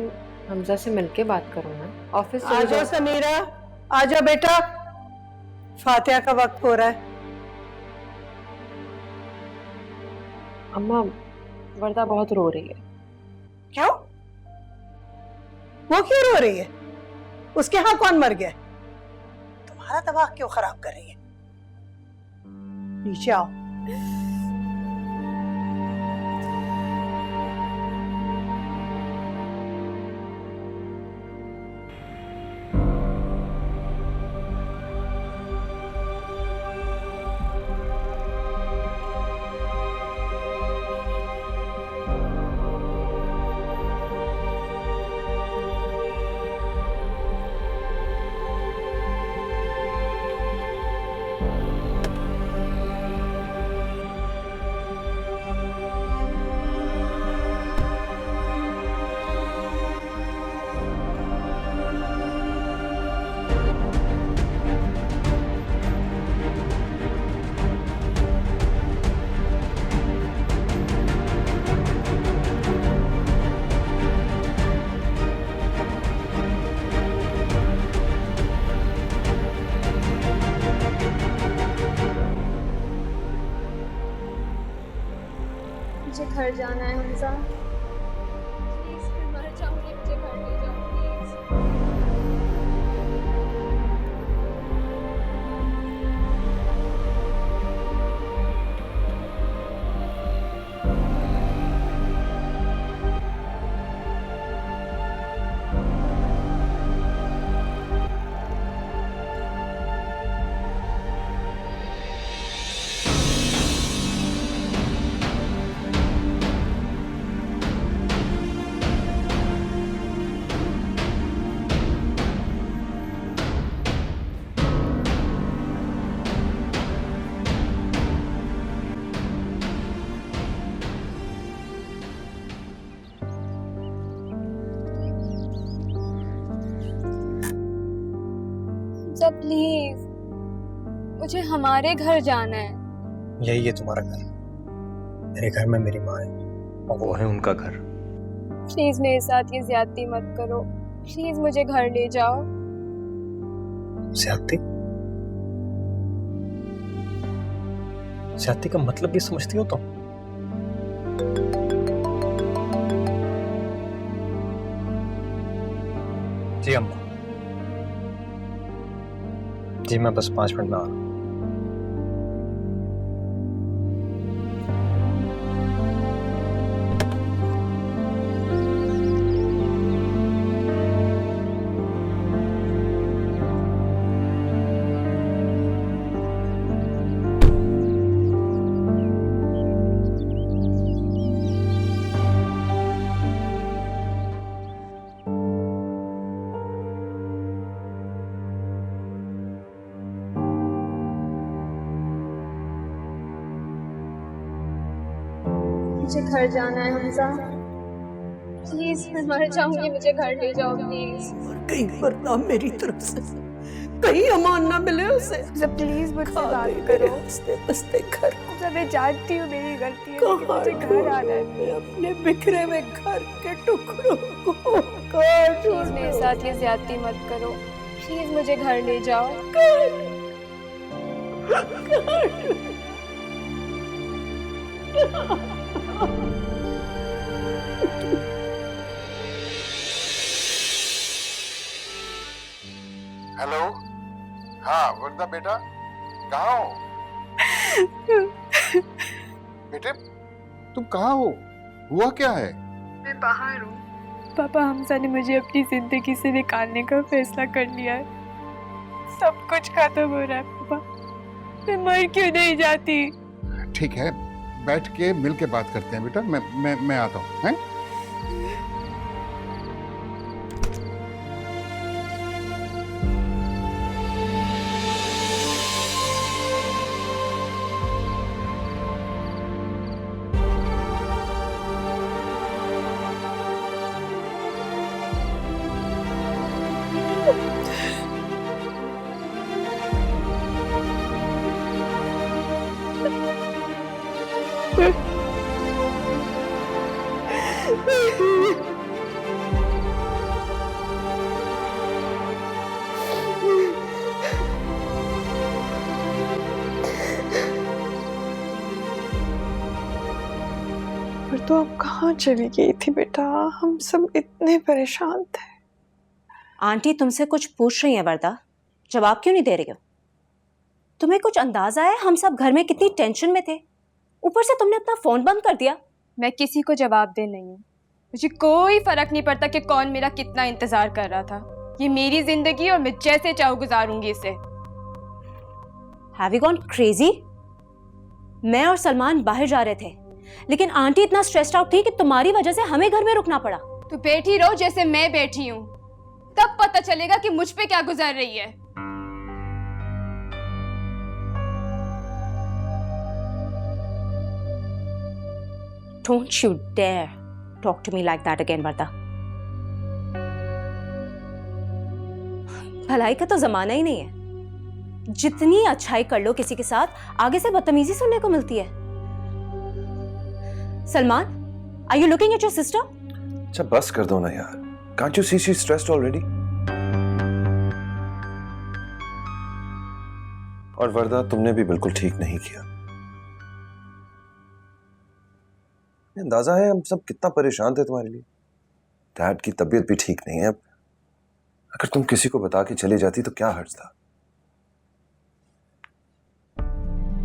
हमजा से मिलके बात करो ना। ऑफिस आ जाओ समीरा, आ जाओ बेटा, फातिहा का वक्त हो रहा है। अम्मा, वर्दा बहुत रो रही है। क्यों? वो क्यों रो रही है? उसके यहाँ कौन मर गया? तुम्हारा दिमाग क्यों खराब कर रही है? नीचे आओ। मुझे घर जाना है हमजा, प्लीज। मैं मर जाऊंगी, मुझे घर ले जाओ प्लीज। हमजा प्लीज, मुझे हमारे घर जाना है। यही है तुम्हारा घर। मेरे घर में मेरी माँ है और वो है उनका घर। प्लीज मेरे साथ ये ज्यादती मत करो, प्लीज मुझे घर ले जाओ। ज्यादती? ज्यादती का मतलब भी समझती हो तुम? जी अम्मा जी, मैं बस 5 मिनट में आ रहा हूँ। मुझे घर जाना है हमजा, प्लीज मैं मर जाऊंगी, मुझे घर ले जाओ प्लीज। और कहीं वरना मेरी तरफ से कहीं अमान ना मिले उसे। हमजा प्लीज मुझसे खा बात गई करो। मेरे हंसते बसते घर। हमजा मैं जानती हूँ मेरी गलती है, कहाँ लेकिन मुझे घर आना है। मैं अपने बिखरे हुए घर के टुकड़ों को काट। प्लीज मेरे साथ ये ज्यादती मत करो, प्लीज मुझे घर ले जाओ। हेलो, हाँ वर्दा बेटा, कहाँ हो? बेटे तुम कहाँ हो? हुआ क्या है? मैं बाहर हूँ। पापा हमजा ने मुझे अपनी जिंदगी से निकालने का फैसला कर लिया है। सब कुछ खत्म हो रहा है पापा, मैं मर क्यों नहीं जाती? ठीक है, बैठ के मिल के बात करते हैं बेटा। मैं आता हूँ, हैं? पर तो अब कहाँ चली गई थी बेटा? हम सब इतने परेशान थे। आंटी तुमसे कुछ पूछ रही हैं वरदा, जवाब क्यों नहीं दे रही हो? तुम्हें कुछ अंदाजा है हम सब घर में कितनी टेंशन में थे? ऊपर से तुमने अपना फोन बंद कर दिया। मैं किसी को जवाब दे नहीं हूँ, मुझे कोई फर्क नहीं पड़ता कि कौन मेरा कितना इंतजार कर रहा था। ये मेरी जिंदगी और मैं जैसे चाहूँ गुजारूंगी इसे। Have you gone crazy? मैं और सलमान बाहर जा रहे थे, लेकिन आंटी इतना स्ट्रेस्ड आउट थी कि तुम्हारी वजह से हमें घर में रुकना पड़ा। तो बैठी रहो जैसे मैं बैठी हूँ, तब पता चलेगा कि मुझ पे क्या गुजर रही है। Don't you dare talk to me like that again, वर्दा। भलाई का तो जमाना ही नहीं है। जितनी अच्छाई कर लो किसी के साथ, आगे से बदतमीजी सुनने को मिलती है। Salman, are you looking at your sister? अच्छा बस कर दो ना यार। Can't you see she's stressed already? और वर्दा तुमने भी बिल्कुल ठीक नहीं किया। अंदाजा है हम सब कितना परेशान थे तुम्हारे लिए। डैड की तबीयत भी ठीक नहीं है। अब अगर तुम किसी को बता के चली जाती तो क्या हर्ज था?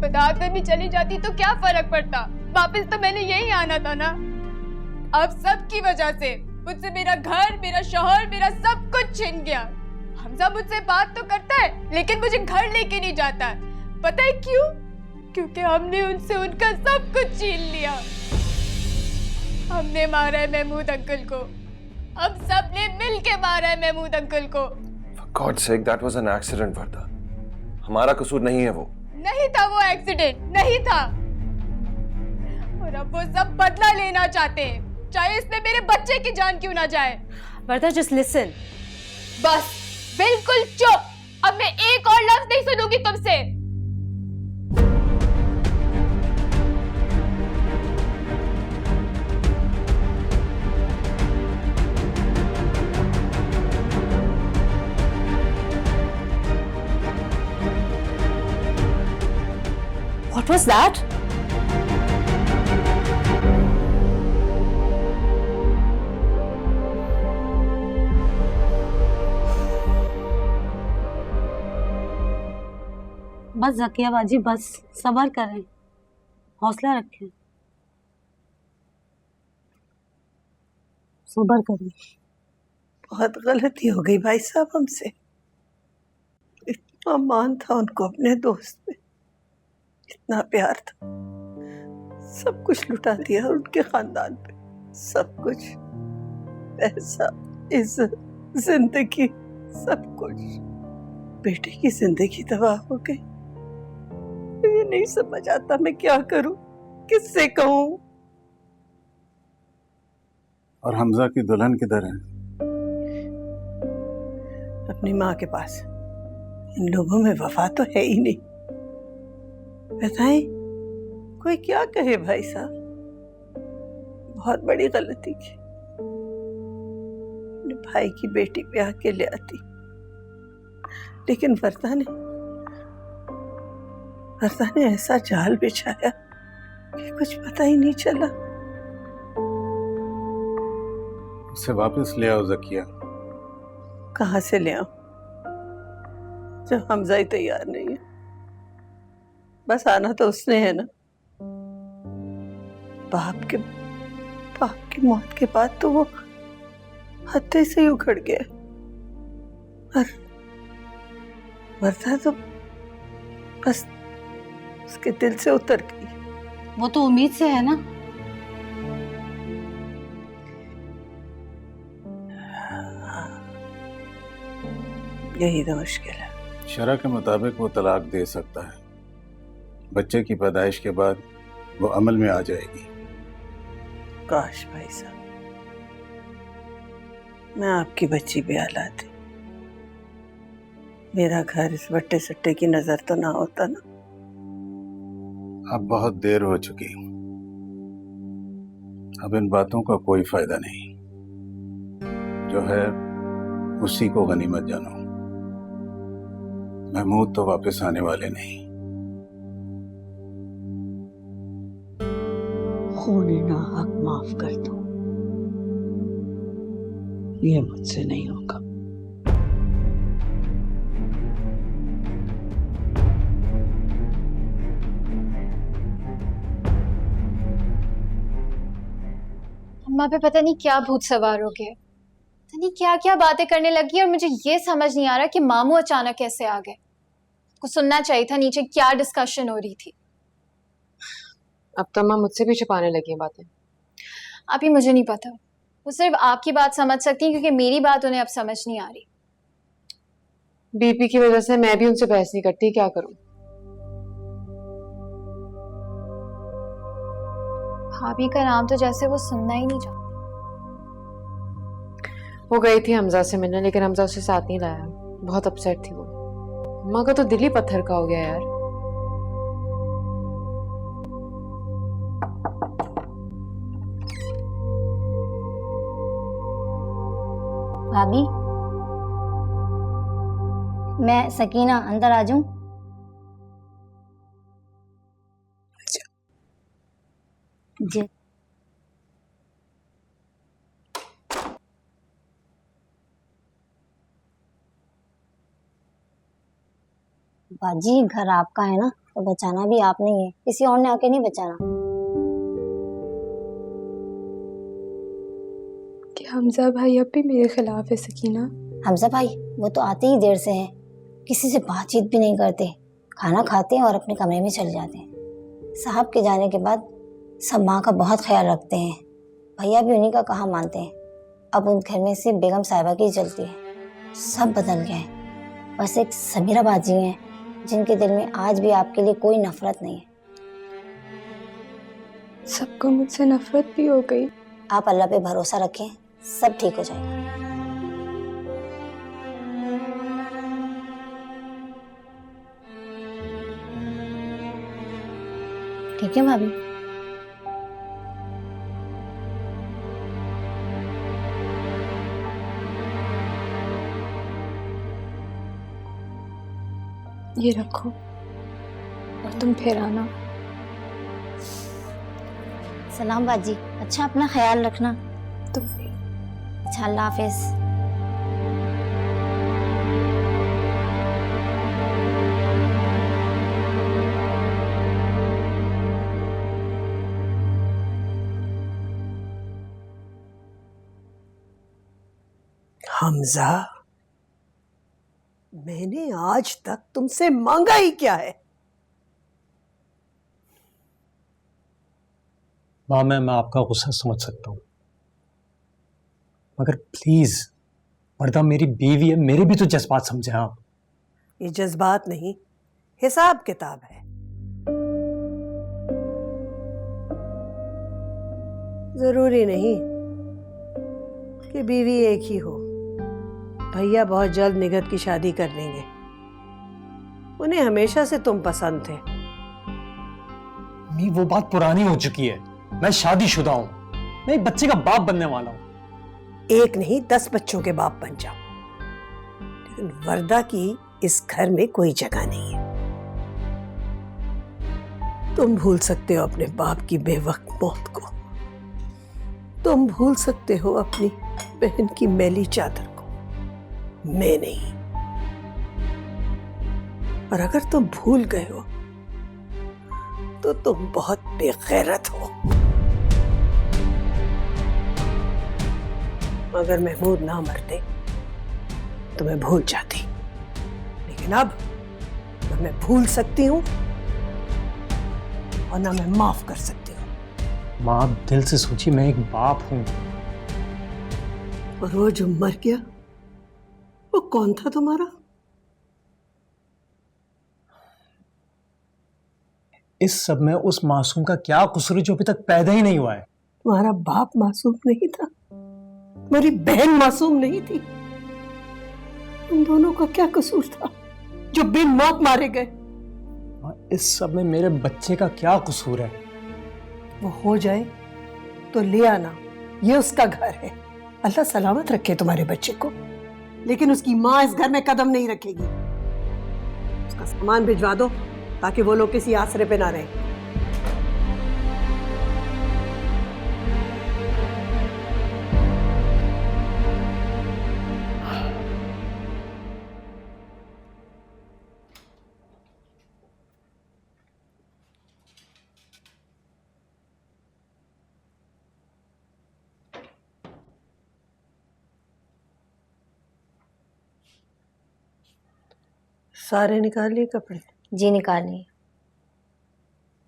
बताकर भी चली जाती तो क्या फर्क पड़ता? वापस तो मैंने यही आना था ना। अब सब की वजह से मुझसे मेरा घर, मेरा शौहर, मेरा सब कुछ छिन गया। हमजा मुझसे बात तो करता है लेकिन मुझे घर लेके नहीं जाता। पता है क्यों? क्योंकि हमने उनसे उनका सब कुछ छीन लिया। हमने मारा है महमूद अंकल को, हम सब ने मिल के मारा है महमूद अंकल को। For God's sake, that was an accident, वर्दा। हमारा कसूर नहीं है वो। नहीं था वो एक्सीडेंट, नहीं था। और अब वो सब बदला लेना चाहते हैं, चाहे इसमें मेरे बच्चे की जान क्यों ना जाए। वर्दा, just listen। बस बिल्कुल चुप, अब मैं एक और लफ्ज नहीं सुनूंगी तुमसे। What was that? बस जकिया बाजी, बस सब्र करें, हौसला रखें, सब्र करें। बहुत गलती हो गई भाई साहब हमसे। इतना मान था उनको अपने दोस्त पे, इतना प्यार था, सब कुछ लुटा दिया उनके खानदान पे, सब कुछ, पैसा, इज्जत, जिंदगी, सब कुछ। बेटे की जिंदगी तबाह हो गई। ये नहीं समझ आता मैं क्या करूं, किससे कहूं। और हमजा की दुल्हन किधर है? अपनी माँ के पास। इन लोगों में वफा तो है ही नहीं। बताएं कोई क्या कहे भाई साहब, बहुत बड़ी गलती की। अपने भाई की बेटी ब्याह के ले आती, लेकिन वर्दा ने ऐसा जाल बिछाया कि कुछ पता ही नहीं चला। उसे वापस ले आओ जकिया। कहाँ से ले आऊं जब हमजा ही तैयार नहीं है? बस आना तो उसने है ना। बाप की मौत के बाद तो वो हत्थे से ही उखड़ गया, और वर्दा तो बस उसके दिल से उतर गई। वो तो उम्मीद से है ना। यही तो मुश्किल है। शरअ के मुताबिक वो तलाक दे सकता है। बच्चे की पैदाइश के बाद वो अमल में आ जाएगी। काश भाई साहब मैं आपकी बच्ची भी लाती, मेरा घर इस बट्टे सट्टे की नजर तो ना होता ना। अब बहुत देर हो चुकी, अब इन बातों का कोई फायदा नहीं। जो है उसी को गनीमत जानो। महमूद तो वापस आने वाले नहीं। खून ना हक माफ कर दो, ये मुझसे नहीं होगा। अम्मा पे पता नहीं क्या भूत सवार हो गया, पता नहीं क्या क्या बातें करने लगी, और मुझे ये समझ नहीं आ रहा कि मामू अचानक कैसे आ गए। कुछ सुनना चाहिए था नीचे क्या डिस्कशन हो रही थी। अब तो अम्मा मुझसे भी छुपाने लगी हैं बातें। अभी मुझे नहीं पता, वो सिर्फ आपकी बात समझ सकती हैं क्योंकि मेरी बात उन्हें अब समझ नहीं आ रही। बीपी की वजह से मैं भी उनसे बहस नहीं करती, क्या करूं। भाभी का नाम तो जैसे वो सुनना ही नहीं चाहती। वो गई थी हमजा से मिलने, लेकिन हमजा उसे साथ नहीं लाया। बहुत अपसेट थी वो। अम्मा का तो दिल ही पत्थर का हो गया यार। भाभी, मैं सकीना अंदर आ जाऊं? जी। बाजी घर आपका है ना, तो बचाना भी आपने ही है, किसी और ने आके नहीं बचाना। क्या हमजा भाई अब भी मेरे खिलाफ है सकीना? हमजा भाई वो तो आते ही देर से हैं, किसी से बातचीत भी नहीं करते, खाना खाते हैं और अपने कमरे में चले जाते हैं। साहब के जाने के बाद सब माँ का बहुत ख्याल रखते हैं, भैया भी उन्हीं का कहा मानते हैं। अब उन घर में सिर्फ बेगम साहिबा की चलती है, सब बदल गए हैं। बस एक समीरा बाजी हैं जिनके दिल में आज भी आपके लिए कोई नफरत नहीं है। सबको मुझसे नफरत भी हो गई। आप अल्लाह पे भरोसा रखें, सब ठीक हो जाएगा। ठीक है भाभी। ये रखो और तुम फिर आना। सलाम बाजी, अच्छा अपना ख्याल रखना। तुम अच्छा, अल्लाह हाफिज। हमजा, मैंने आज तक तुमसे मांगा ही क्या है? माँ, मैं आपका गुस्सा समझ सकता हूँ, मगर प्लीज वर्दा मेरी बीवी है, मेरे भी तो जज्बात समझे आप। ये जज्बात नहीं, हिसाब किताब है। जरूरी नहीं कि बीवी एक ही हो। भैया बहुत जल्द निगत की शादी कर लेंगे। उन्हें हमेशा से तुम पसंद थे। वो बात पुरानी हो चुकी है। मैं शादीशुदा हूं, मैं एक बच्चे का बाप बनने वाला हूं। एक नहीं 10 बच्चों के बाप बन जाओ, लेकिन वर्दा की इस घर में कोई जगह नहीं है। तुम भूल सकते हो अपने बाप की बेवक्त मौत को, तुम भूल सकते हो अपनी बहन की मैली चादर को, मैं नहीं। और अगर तुम भूल गए हो तो तुम बहुत बेगैरत हो। अगर महमूद ना मरते तो मैं भूल जाती, लेकिन अब ना मैं भूल सकती हूं और ना मैं माफ कर सकती हूं। माँ, आप दिल से सोचिए, मैं एक बाप हूं। और वो जो मर गया वो कौन था तुम्हारा? इस सब में उस मासूम का क्या कसूर है जो अभी तक पैदा ही नहीं हुआ है? तुम्हारा बाप मासूम नहीं था, तुम्हारी बहन मासूम नहीं थी। तुम दोनों का क्या कसूर था जो बिन मौत मारे गए? इस सब में मेरे बच्चे का क्या कसूर है? वो हो जाए तो ले आना, ये उसका घर है। अल्लाह सलामत रखे तुम्हारे बच्चे को, लेकिन उसकी माँ इस घर में कदम नहीं रखेगी। उसका सामान भिजवा दो ताकि वो लोग किसी आसरे पे ना रहे। सारे निकाल लिए कपड़े? जी निकालिए।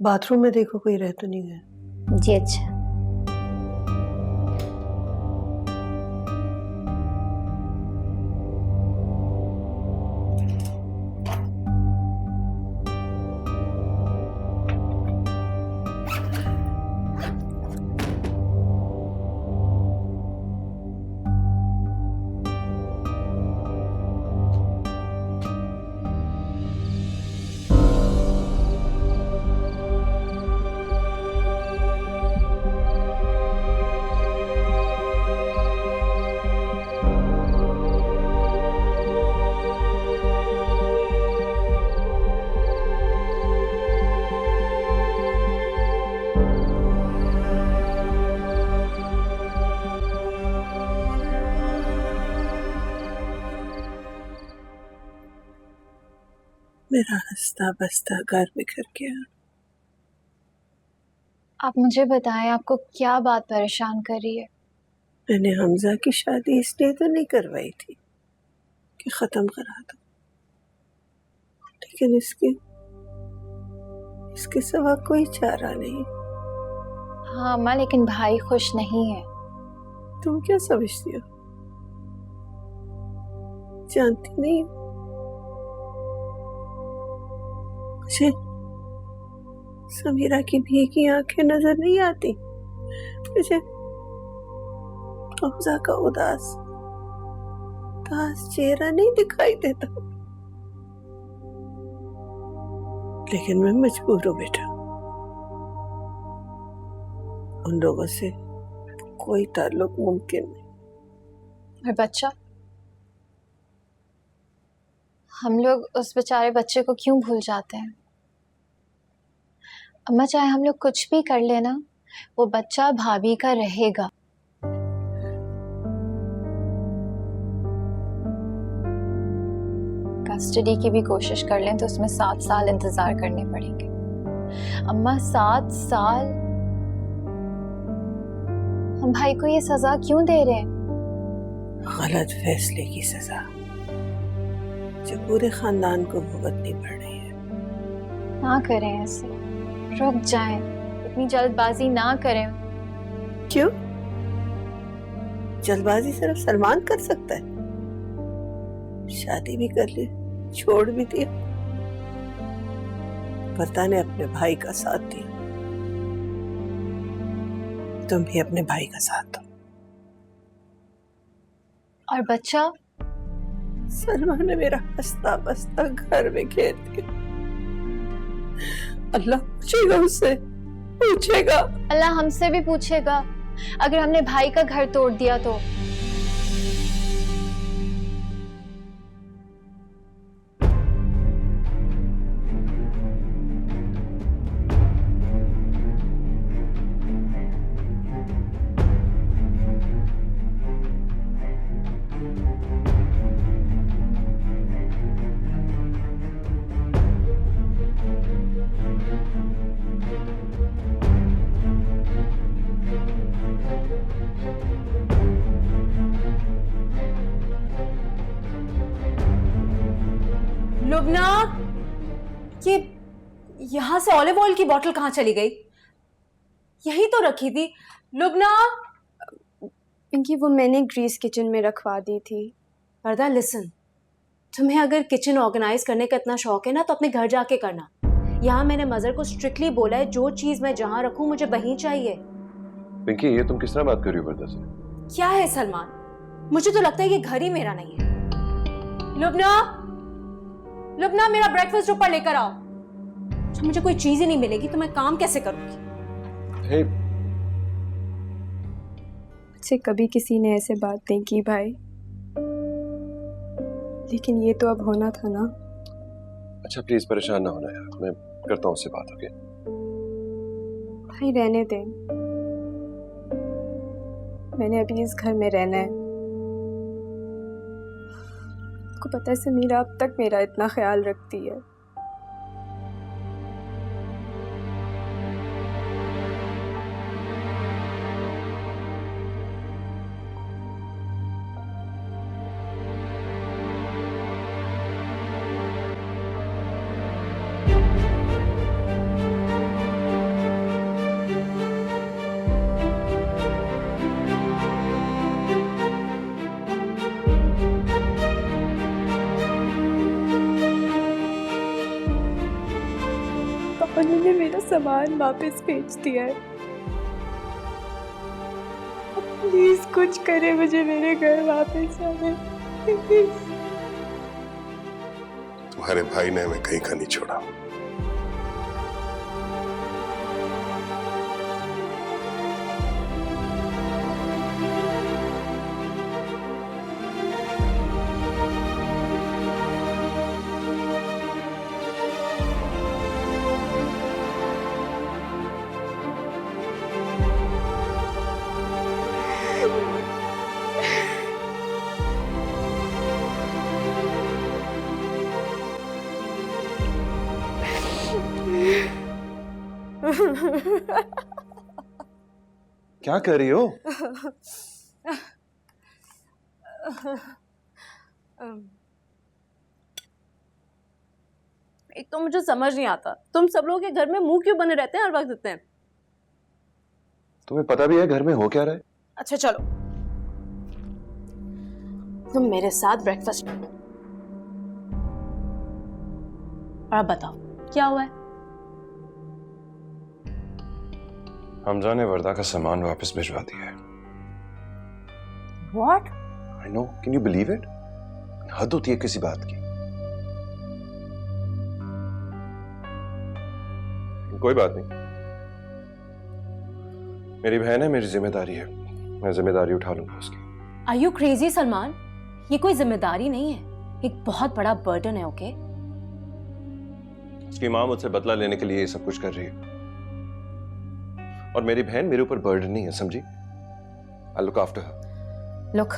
बाथरूम में देखो कोई रह तो नहीं गया। जी अच्छा। मेरा हंसता बसता घर बिखर गया। आप मुझे बताएं, आपको क्या बात परेशान कर रही है? मैंने हमजा की शादी इसलिए तो नहीं करवाई थी कि खत्म करा दो, लेकिन इसके सिवा कोई चारा नहीं। हाँ अम्मा, लेकिन भाई खुश नहीं है। तुम क्या समझती हो? जानती नहीं हो मुझे समीरा की भीगी आंखें नजर नहीं आती, मुझे हमजा का उदास चेहरा नहीं दिखाई देता। लेकिन मैं मजबूर हूं बेटा, उन लोगों से कोई ताल्लुक मुमकिन नहीं। और बच्चा, हम लोग उस बेचारे बच्चे को क्यों भूल जाते हैं? अम्मा, चाहे हम लोग कुछ भी कर लेना, वो बच्चा भाभी का रहेगा। कस्टडी की भी कोशिश कर लें तो उसमें 7 साल इंतजार करने पड़ेंगे। अम्मा, 7 साल? हम भाई को ये सजा क्यों दे रहे हैं? गलत फैसले की सजा जो पूरे खानदान को भुगतनी पड़ रही है। ना करें ऐसे, रुक जाएं, इतनी जल्दबाजी ना करें। क्यों? जल्दबाजी सिर्फ सलमान कर सकता है। शादी भी कर ली, छोड़ भी दिया। वर्दा ने अपने भाई का साथ दिया, तुम भी अपने भाई का साथ दो। और बच्चा? सलमान ने मेरा हंसता बसता घर में घेर दिया। अल्लाह पूछेगा उससे, पूछेगा। अल्लाह हमसे भी पूछेगा अगर हमने भाई का घर तोड़ दिया तो। लुबना, ये यहाँ से ऑलिव ऑयल की बोतल कहाँ चली गई? यही तो रखी थी। लुबना। पिंकी, वो मैंने ग्रीस किचन में रखवा दी थी। वर्दा, लिसन, तुम्हें अगर किचन ऑर्गेनाइज करने का इतना शौक है ना तो अपने घर जाके करना। यहाँ मैंने मदर को स्ट्रिक्टली बोला है जो चीज मैं जहाँ रखूँ मुझे वहीं चाहिए। पिंकी, ये तुम किस तरह बात कर रही हो वर्दा से? क्या है सलमान, मुझे तो लगता है कि घर ही मेरा नहीं है। लुबना, लुबना, मेरा ब्रेकफास्ट ऊपर लेकर आओ। जब मुझे कोई चीज ही नहीं मिलेगी तो मैं काम कैसे करूंगी? हे, मुझसे कभी किसी ने ऐसे बात नहीं की भाई, लेकिन ये तो अब होना था ना। अच्छा प्लीज परेशान ना होना यार, मैं करता हूँ उससे बात। ओके भाई रहने दे, मैंने अभी इस घर में रहना है। आपको पता है समीरा अब तक मेरा इतना ख्याल रखती है। उन्होंने मेरा सामान वापस भेज दिया है। प्लीज कुछ करे, मुझे मेरे घर वापस आने। तुम्हारे भाई ने हमें कहीं का नहीं छोड़ा। क्या कर रही हो? एक तो मुझे समझ नहीं आता, तुम सब लोग के घर में मुंह क्यों बने रहते हैं हर वक्त इतने? तुम्हें पता भी है घर में हो क्या रहा है? अच्छा चलो, तुम मेरे साथ ब्रेकफास्ट करो और अब बताओ क्या हुआ है? हमजा ने वर्दा का सामान वापस भिजवा दिया है। What? I know, can you believe it? हद होती है किसी बात की। कोई बात नहीं, मेरी बहन है, मेरी जिम्मेदारी है, मैं जिम्मेदारी उठा लूंगा उसकी। Are you crazy Salman? ये कोई जिम्मेदारी नहीं है, एक बहुत बड़ा बर्डन है। ओके उसकी माँ मुझसे बदला लेने के लिए ये सब कुछ कर रही है, और मेरी बहन मेरे ऊपर बर्डन नहीं है, समझी? I look after her. Look,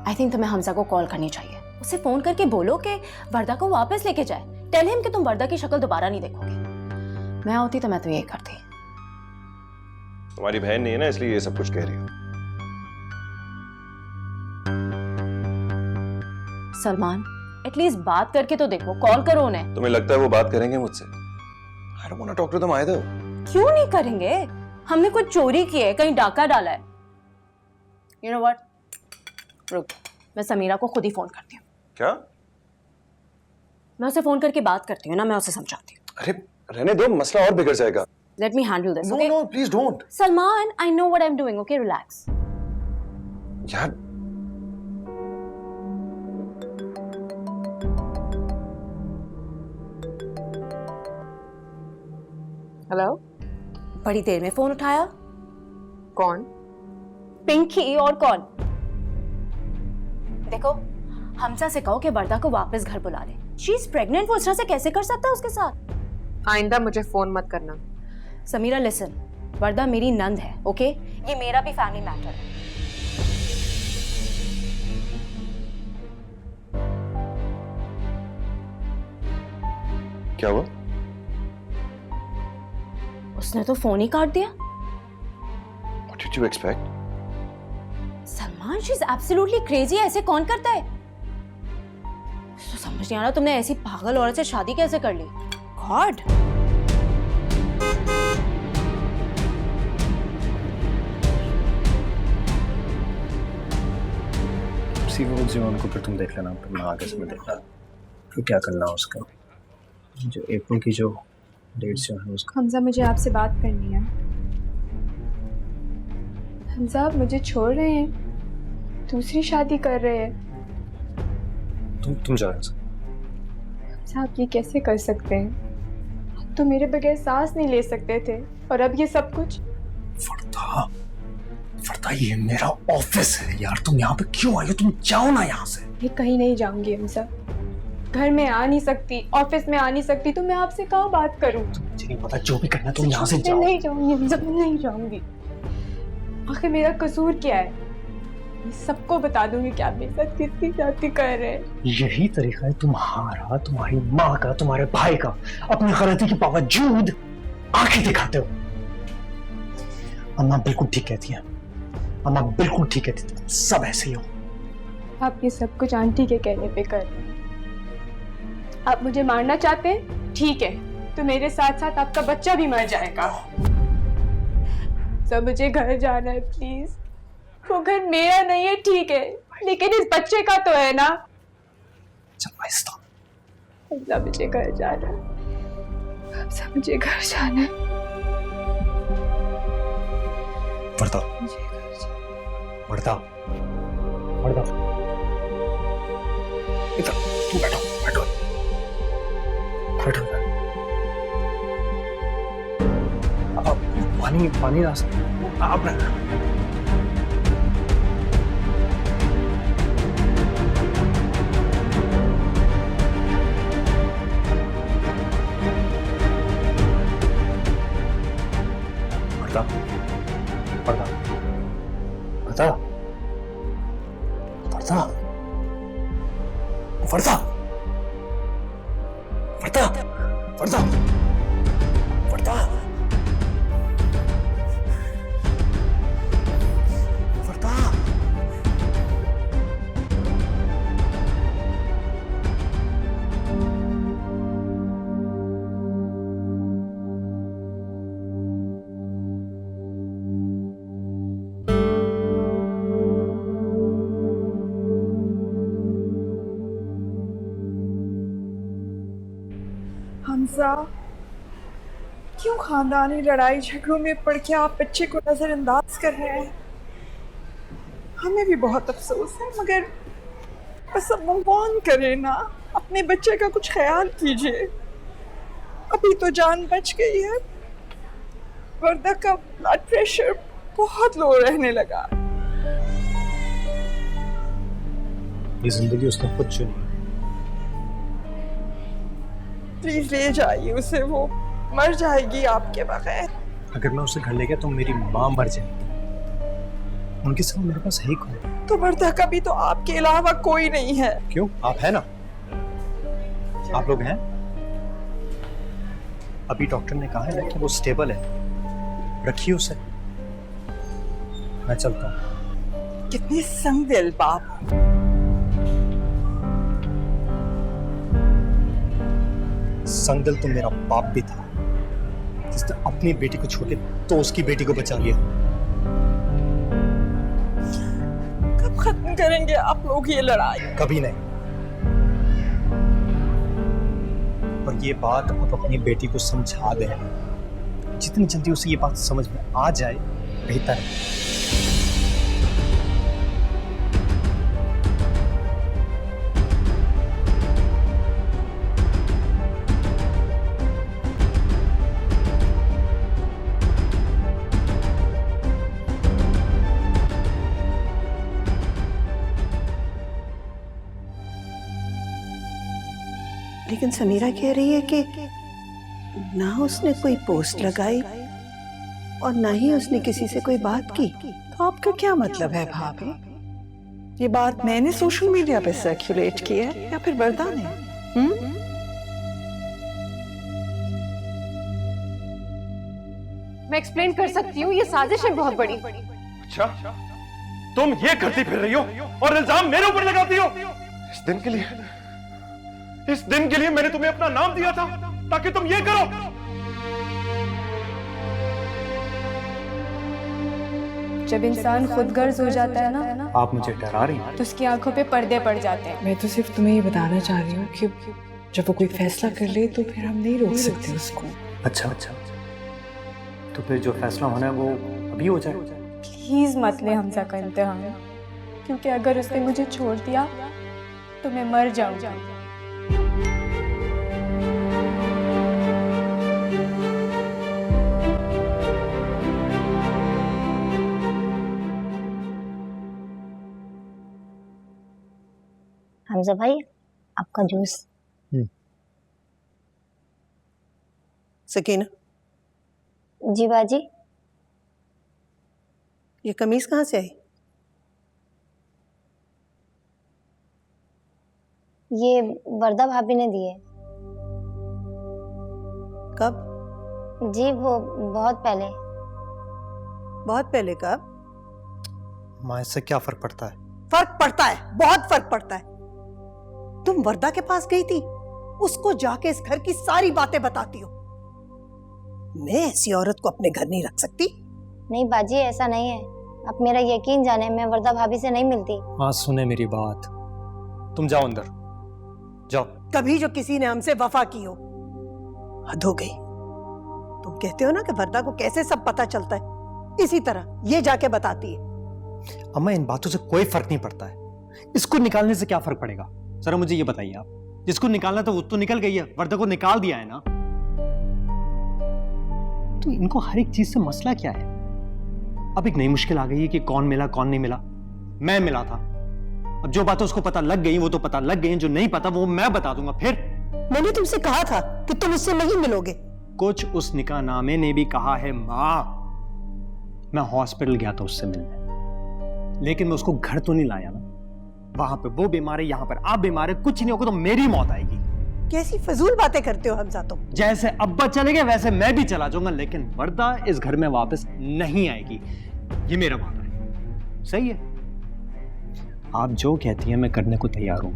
I think तुम्हें हमजा को कॉल करनी चाहिए। उसे फोन करके बोलो कि वर्दा को वापस लेके जाए। टेल हिम कि तुम वर्दा की शक्ल दोबारा नहीं देखोगे। मैं होती तो मैं तो यही करती। तुम्हारी बहन नहीं है ना, इसलिए ये सब कुछ कह रही हो। सलमान, एटलीस्ट बात करके तो देखो, कॉल करो उन्हें। तुम्हें लगता है वो बात करेंगे मुझसे? I don't want to talk to them either. क्यों नहीं करेंगे? हमने कुछ चोरी की है, कहीं डाका डाला है। You know what? रुक, मैं समीरा को खुद ही फोन करती हूँ। क्या? मैं उसे फोन करके बात करती हूँ ना, मैं उसे समझाती हूँ। अरे रहने दो, मसला और बिगड़ जाएगा। Let me handle this, No, okay? no, please don't. Salman, I know what I'm doing, okay? Relax. यार हेलो? बड़ी देर में फोन उठाया। कौन? पिंकी, और कौन? देखो, हमजा से कहो कि वर्दा को वापस घर बुला ले। शी इज प्रेग्नेंट, वो इस तरह से कैसे कर सकता है उसके साथ? आइंदा मुझे फोन मत करना। समीरा लिसन, वर्दा मेरी नंद है, ओके? ये मेरा भी फैमिली मैटर है। क्या हुआ? उसने तो फोन ही काट दिया। What did you expect? Salman, she is absolutely crazy. ऐसे कौन करता है? तो समझ नहीं आ रहा तुमने ऐसी पागल औरत से शादी कैसे कर ली। गॉड। उनको फिर तुम देख लेना, फिर मैं आगे से देखना फिर क्या करना उसका। जो अप्रैल की जो डेट्स जो है उसका। हमजा, मुझे आपसे बात करनी है। हमजा, आप मुझे छोड़ रहे हैं, दूसरी शादी कर रहे हैं। तुम जा रहे हो? हमजा, आप ये कैसे कर सकते हैं? आप तो मेरे बगैर सांस नहीं ले सकते थे, और अब ये सब कुछ। फरदा, ये मेरा ऑफिस है यार, तुम यहाँ पे क्यों आई हो? तुम जाओ ना यहाँ से। मैं कहीं नहीं जाऊंगी हमजा, घर में आ नहीं सकती, ऑफिस में आ नहीं सकती, तो मैं आपसे कहाँ बात करूँ? मुझे नहीं पता, जो भी करना तुम यहाँ से मैं जाओ। नहीं जाऊंगी हमजा, मैं नहीं जाऊंगी। आखिर मेरा कसूर क्या है? मैं सबको बता दूंगी कि आप मेरे साथ किसकी शादी कर रहे हैं। यही तरीका है तुम्हारा, तुम्हारी माँ का, तुम्हारे भाई का, अपनी गलती के बावजूद आंखें दिखाते हो। अम्मा बिल्कुल ठीक कहती है, अम्मा बिल्कुल ठीक कहती है, तुम सब ऐसे ही हो। आप ये सब कुछ आंटी के कहने पे कर रहे हैं। आप मुझे मारना चाहते हैं? ठीक है, तो मेरे साथ साथ आपका बच्चा भी मर जाएगा। सब मुझे घर जाना है प्लीज। वो घर मेरा नहीं है, ठीक है, लेकिन इस बच्चे का तो है ना। सब मुझे घर जाना है, सब मुझे घर जाना है। वर्दा, वर्दा, वर्दा, इधर तू बैठो, बैठो, बैठो। अब पानी ला सकते आप। वर्दा, वर्दा, वर्दा, वर्दा, वर्दा, वर्दा, वर्दा, वर्दा, वर्दा। हमजा, क्यों खानदानी लड़ाई झगड़ों में पड़ के आप बच्चे को नजरअंदाज कर रहे हैं? हमें भी बहुत अफसोस है, मगर बस अब मूव ऑन करें ना। अपने बच्चे का कुछ ख्याल कीजिए, अभी तो जान बच गई है। वर्दा का ब्लड प्रेशर बहुत लो रहने लगा। ये जिंदगी उसने खुद चुनी। प्लीज ले जाइए उसे, वो मर जाएगी आपके बगैर। अगर मैं उसे घर ले गया तो मेरी माँ मर जाएगी। उनके सिवा मेरे पास है ही कौन? तो वर्धा का भी तो आपके अलावा कोई नहीं है। क्यों? आप है ना, आप लोग हैं। अभी डॉक्टर ने कहा है ना कि वो स्टेबल है, रखिए उसे। मैं चलता हूँ। कितनी संगदिल बाप। संगदिल तो मेरा बाप भी था, जिसने अपनी बेटी को छोड़ के तो उसकी बेटी को बचा लिया। कब खत्म करेंगे आप लोग ये लड़ाई? कभी नहीं। और ये बात आप अपनी बेटी को समझा दें। जितनी जल्दी उसे ये बात समझ में आ जाए बेहतर है। लेकिन समीरा कह रही है कि ना उसने कोई पोस्ट लगाई और ना ही उसने किसी से कोई बात की। तो आपका क्या मतलब है भाभी? ये बात मैंने सोशल मीडिया पे सर्कुलेट की है या फिर वर्धा ने? मैं एक्सप्लेन कर सकती हूँ, ये साजिश है बहुत बड़ी। अच्छा, तुम ये करती फिर रही हो और इल्जाम मेरे ऊपर लगाती हो। इस दिन के लिए मैंने तुम्हें अपना नाम दिया था ताकि तुम ये करो। जब इंसान खुदगर्ज हो जाता है ना, आप मुझे डरा रही हैं। तो उसकी आंखों पे पर्दे पड़ जाते हैं। मैं तो सिर्फ तुम्हें ये बताना चाह रही हूँ कि जब वो कोई फैसला कर ले तो फिर हम नहीं रोक सकते उसको। अच्छा, तो फिर जो फैसला होना है वो अभी हो जाए। प्लीज मत ले हमजा का इम्तिहान, क्योंकि अगर उसने मुझे छोड़ दिया तो मैं मर जाऊंगा। हमजा भाई, आपका जूस। सकीना, जी बाजी। ये कमीज कहाँ से आई? ये वर्धा भाभी ने दी है। कब? जी वो बहुत पहले। बहुत पहले कब? माँ, इससे क्या फर्क पड़ता है? फर्क पड़ता है, बहुत फर्क पड़ता है। तुम वर्धा के पास गई थी, उसको जाके इस घर की सारी बातें बताती हो। मैं ऐसी औरत को अपने घर नहीं रख सकती। नहीं बाजी, ऐसा नहीं है। आप मेरा यकीन जाने, मैं वर्धा भाभी से नहीं मिलती। माँ सुने मेरी बात, तुम जाओ अंदर जाओ। कभी जो किसी ने हमसे वफा की हो, हद हो गई। तुम कहते हो ना कि वर्धा को कैसे सब पता चलता है, इसी तरह ये जाके बताती है। अम्मा, इन बातों से कोई फर्क नहीं पड़ता है। इसको निकालने से क्या फर्क पड़ेगा? जरा मुझे ये बताइए आप, जिसको निकालना था वो तो निकल गई है, वर्धा को निकाल दिया है ना। तो इनको हर एक चीज से मसला क्या है? अब एक नई मुश्किल आ गई है कि कौन मिला कौन नहीं मिला। मैं मिला था, अब जो बातें उसको पता लग गई वो तो पता लग गई, जो नहीं पता वो मैं बता दूंगा। फिर मैंने तुमसे कहा था कि तुम उससे नहीं मिलोगे। कुछ उस निकाह नामे ने भी कहा है माँ। मैं हॉस्पिटल गया था उससे मिलने, लेकिन मैं उसको घर तो नहीं लाया ना। वहां पे वो बीमार है, यहाँ पर आप बीमार है, कुछ नहीं होगा तो मेरी मौत आएगी। कैसी फजूल बातें करते हो हमजा तुम। जैसे अब्बा चले गए वैसे मैं भी चला जाऊंगा, लेकिन वर्दा इस घर में वापस नहीं आएगी, ये मेरा वादा है। सही है, आप जो कहती हैं मैं करने को तैयार हूं,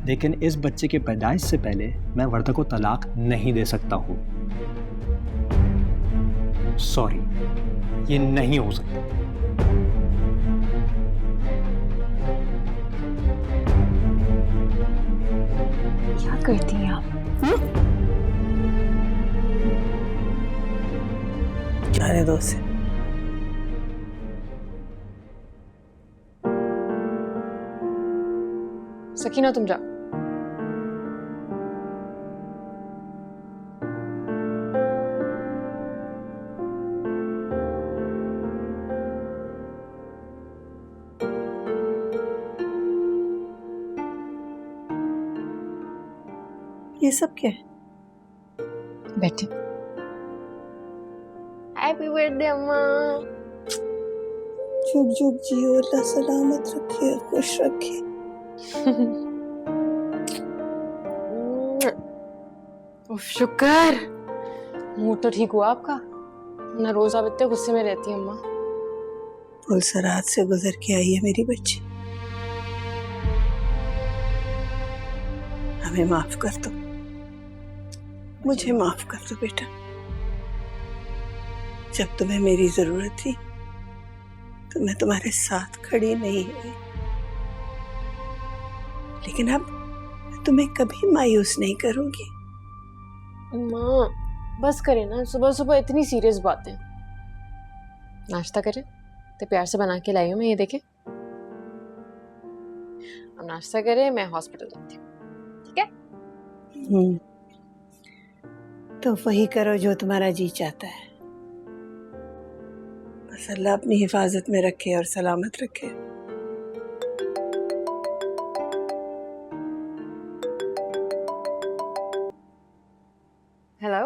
लेकिन इस बच्चे के पैदाइश से पहले मैं वर्दा को तलाक नहीं दे सकता हूं। सॉरी, ये नहीं हो सकता। क्या करती हैं आप? जाने दो उसे। सकीना तुम जा। ये सब क्या है? बैठे। हैप्पी बर्थडे अम्मा। जुग जुग जियो, अल्लाह सलामत रखे, खुश रखे। उफ, शुक्र मूड तो ठीक हुआ आपका, ना रोज आप इतने गुस्से में रहती हैं अम्मा। पुलसरात से गुजर के आई है मेरी बच्ची, हमें माफ कर दो, मुझे माफ कर दो बेटा। जब तुम्हें मेरी जरूरत थी तो मैं तुम्हारे साथ खड़ी नहीं हुई, लेकिन अब मैं तुम्हें कभी मायूस नहीं करूंगी। अम्मा बस करें ना, सुबह सुबह इतनी सीरियस बातें। नाश्ता करें तो प्यार से बना के लाई हूँ मैं, ये देखें। अब नाश्ता करें, मैं हॉस्पिटल जाती हूँ, ठीक है? तो वही करो जो तुम्हारा जी चाहता है, बस अल्लाह अपनी हिफाजत में रखे और सलामत रखे। हेलो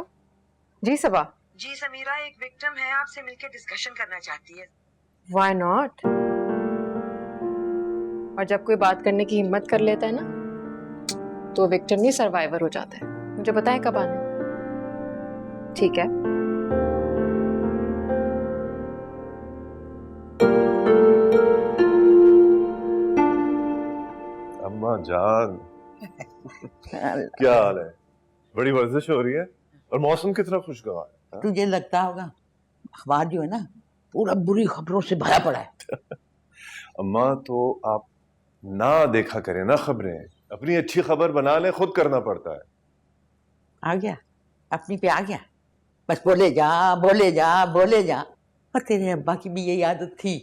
जी सबा। जी समीरा, एक विक्टिम है, आपसे मिलकर डिस्कशन करना चाहती है। Why not? और जब कोई बात करने की हिम्मत कर लेता है ना, तो विक्टिम नहीं सर्वाइवर हो जाता है। मुझे बताएं कब आना है? ठीक है। अम्मा जान क्या हाल है? बड़ी वर्जिश हो रही है और मौसम कितना खुशगवार है। तुझे लगता होगा अखबार जो है ना पूरा बुरी खबरों से भरा पड़ा है। अम्मा तो आप ना देखा करें ना खबरें, अपनी अच्छी खबर बना ले, खुद करना पड़ता है। आ गया, अपनी पे आ गया, बस बोले जा बोले जा बोले जा। और तेरे अब्बा की भी यही आदत थी,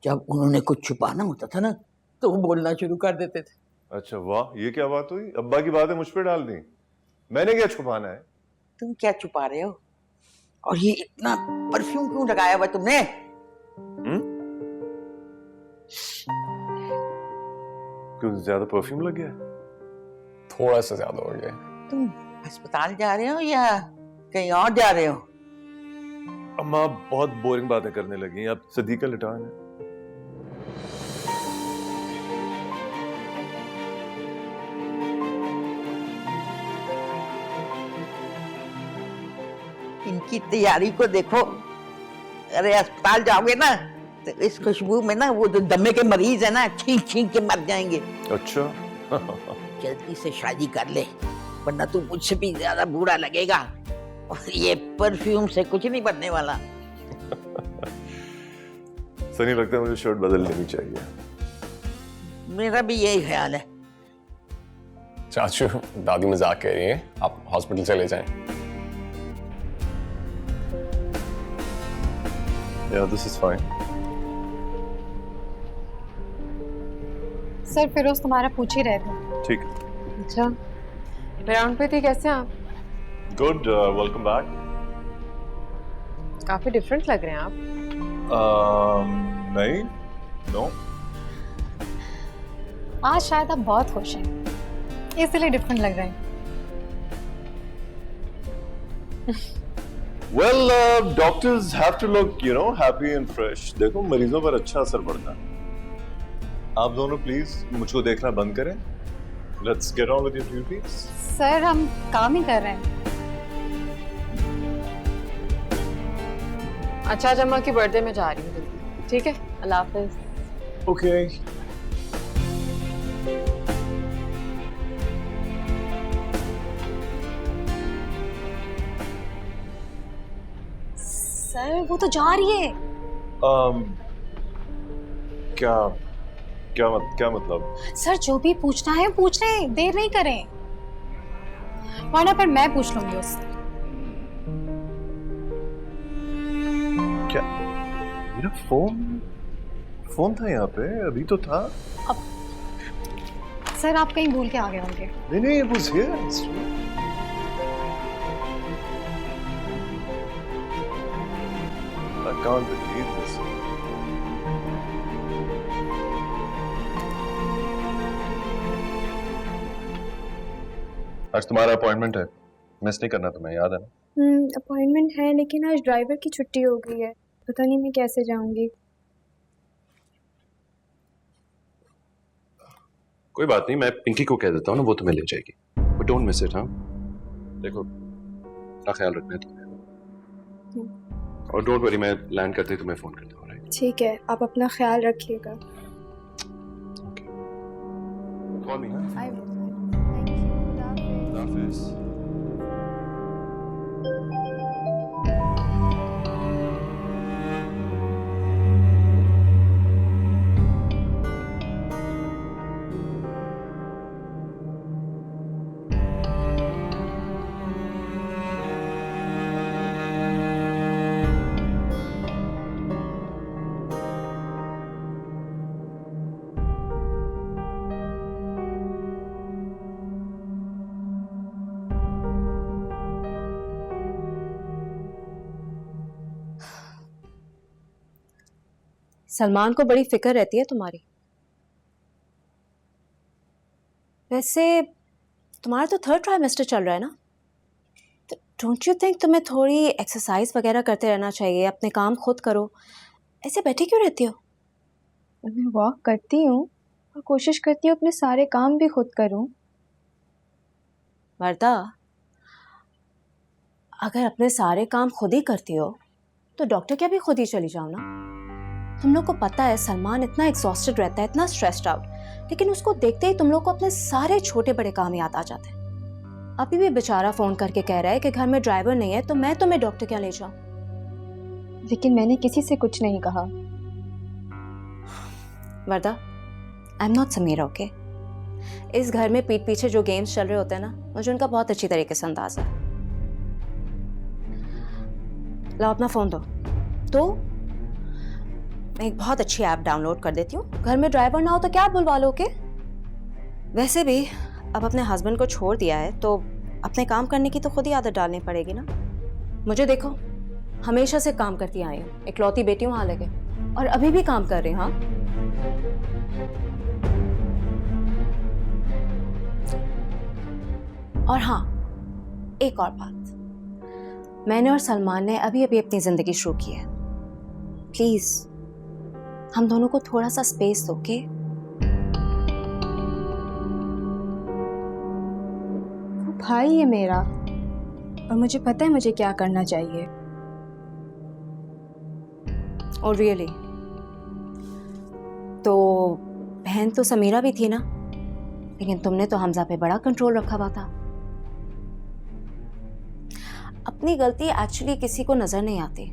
जब उन्होंने कुछ छुपाना होता था ना तो वो बोलना शुरू कर देते थे। अच्छा वाह, ये क्या बात हुई? अब्बा की बातें मुझ पे डाल दी, मैंने क्या छुपाना है? तुम क्या छुपा रहे हो? और ये इतना परफ्यूम क्यों लगाया हुआ तुमने? क्यों ज्यादा परफ्यूम लग गया? थोड़ा सा ज्यादा हो गया। तुम अस्पताल जा रहे हो या कहीं और जा रहे हो? अम्मा बहुत बोरिंग बातें करने लगी, अब सदीक का लिटान है। इनकी तैयारी को देखो। अरे अस्पताल जाओगे ना तो इस खुशबू में ना वो जो दमे के मरीज है ना छींक छींक के मर जाएंगे। अच्छा जल्दी से शादी कर ले, वरना तू मुझसे भी ज्यादा बुरा लगेगा। और ये परफ्यूम से कुछ नहीं बनने वाला। सनी, लगता है मुझे शर्ट बदल लेनी चाहिए। मेरा भी यही ख्याल है। चाचू, दादी मजाक कह रही है, आप हॉस्पिटल चले जाएं। Yeah, this is fine. Sir Firoz तुम्हारा पूछ ही रहे थे। ठीक है। अच्छा, ग्राउंड पे थी, कैसे आप? Good, welcome back. काफी डिफरेंट लग रहे हैं आप। नहीं, नो। आज शायद आप बहुत खुश हैं, इसलिए डिफरेंट लग रहे हैं। Well, doctors have to look, happy and fresh. देखो, मरीजों पर अच्छा असर पड़ता है। आप दोनों प्लीज मुझको देखना बंद करें। Let's get on with your duties. Sir हम काम ही कर रहे हैं। अच्छा, आज अम्मा की बर्थडे में जा रही हूँ, ठीक है? अल्लाह हाफिज। Okay. सर वो तो जा रही है। क्या मतलब? सर जो भी पूछना है पूछ रहे हैं, देर नहीं करें, वरना पर मैं पूछ लूंगी उससे। क्या मेरा फोन था यहाँ पे? अभी तो था। अब सर आप कहीं भूल के आ गए होंगे। नहीं, it was here. I can't believe this. आज तुम्हारा अपॉइंटमेंट है, मिस नहीं करना तुम्हें, याद है ना? अपॉइंटमेंट है लेकिन आज ड्राइवर की छुट्टी हो गई है, पता नहीं मैं कैसे जाऊंगी। कोई बात नहीं, मैं पिंकी को कह देता हूँ ना, वो तुम्हें ले जाएगी। But don't miss it. हाँ देखो, अपना ख्याल रखना है तुम्हें, और डोंट वरी, मैं लैंड करते ही तुम्हें फोन कर दूंगा। ठीक है, आप अपना ख्याल रखिएगा। Call me. I will. Thank you. खुदा हाफिज़। सलमान को बड़ी फिक्र रहती है तुम्हारी। वैसे तुम्हारा तो 3rd ट्राइमेस्टर चल रहा है ना, तो डोंट यू थिंक तुम्हें थोड़ी एक्सरसाइज वगैरह करते रहना चाहिए? अपने काम खुद करो, ऐसे बैठी क्यों रहती हो? मैं वॉक करती हूँ और कोशिश करती हूँ अपने सारे काम भी खुद करूँ। वर्दा, अगर अपने सारे काम खुद ही करती हो तो डॉक्टर क्या भी खुद ही चली जाओ ना। तुम लोग को पता है सलमान इतना एग्जॉस्टेड रहता है, इतना स्ट्रेस्ड आउट, लेकिन उसको देखते ही तुम लोग को अपने सारे छोटे बड़े काम याद आ जाते हैं। अभी भी बेचारा फोन करके कह रहा है कि घर में ड्राइवर नहीं है, तो मैं तुम्हें डॉक्टर क्या ले जाऊं? लेकिन मैंने किसी से कुछ नहीं कहा। Warda, I am not Samira, okay? इस घर में पीठ पीछे जो गेम्स चल रहे होते हैं ना, मुझे उनका बहुत अच्छी तरीके से अंदाजा है। लाओ अपना फोन दो। तो मैं एक बहुत अच्छी ऐप डाउनलोड कर देती हूँ, घर में ड्राइवर ना हो तो क्या बुलवा लो, ओके? वैसे भी अब अपने हस्बैंड को छोड़ दिया है तो अपने काम करने की तो खुद ही आदत डालनी पड़ेगी ना। मुझे देखो, हमेशा से काम करती आई हूँ, इकलौती बेटी हूँ हालांकि, और अभी भी काम कर रही हूँ। हाँ, और हाँ, एक और बात, मैंने और सलमान ने अभी अभी अपनी जिंदगी शुरू की है। प्लीज हम दोनों को थोड़ा सा स्पेस दो, ओके? वो भाई है मेरा और मुझे पता है मुझे क्या करना चाहिए। और रियली तो बहन तो समीरा भी थी ना, लेकिन तुमने तो हमजा पे बड़ा कंट्रोल रखा हुआ था। अपनी गलती एक्चुअली किसी को नजर नहीं आती,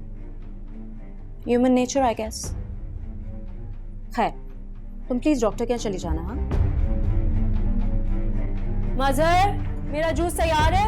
ह्यूमन नेचर आई गेस। खैर, तुम प्लीज डॉक्टर के यहाँ चली जाना। हाँ मजर, मेरा जूस तैयार है।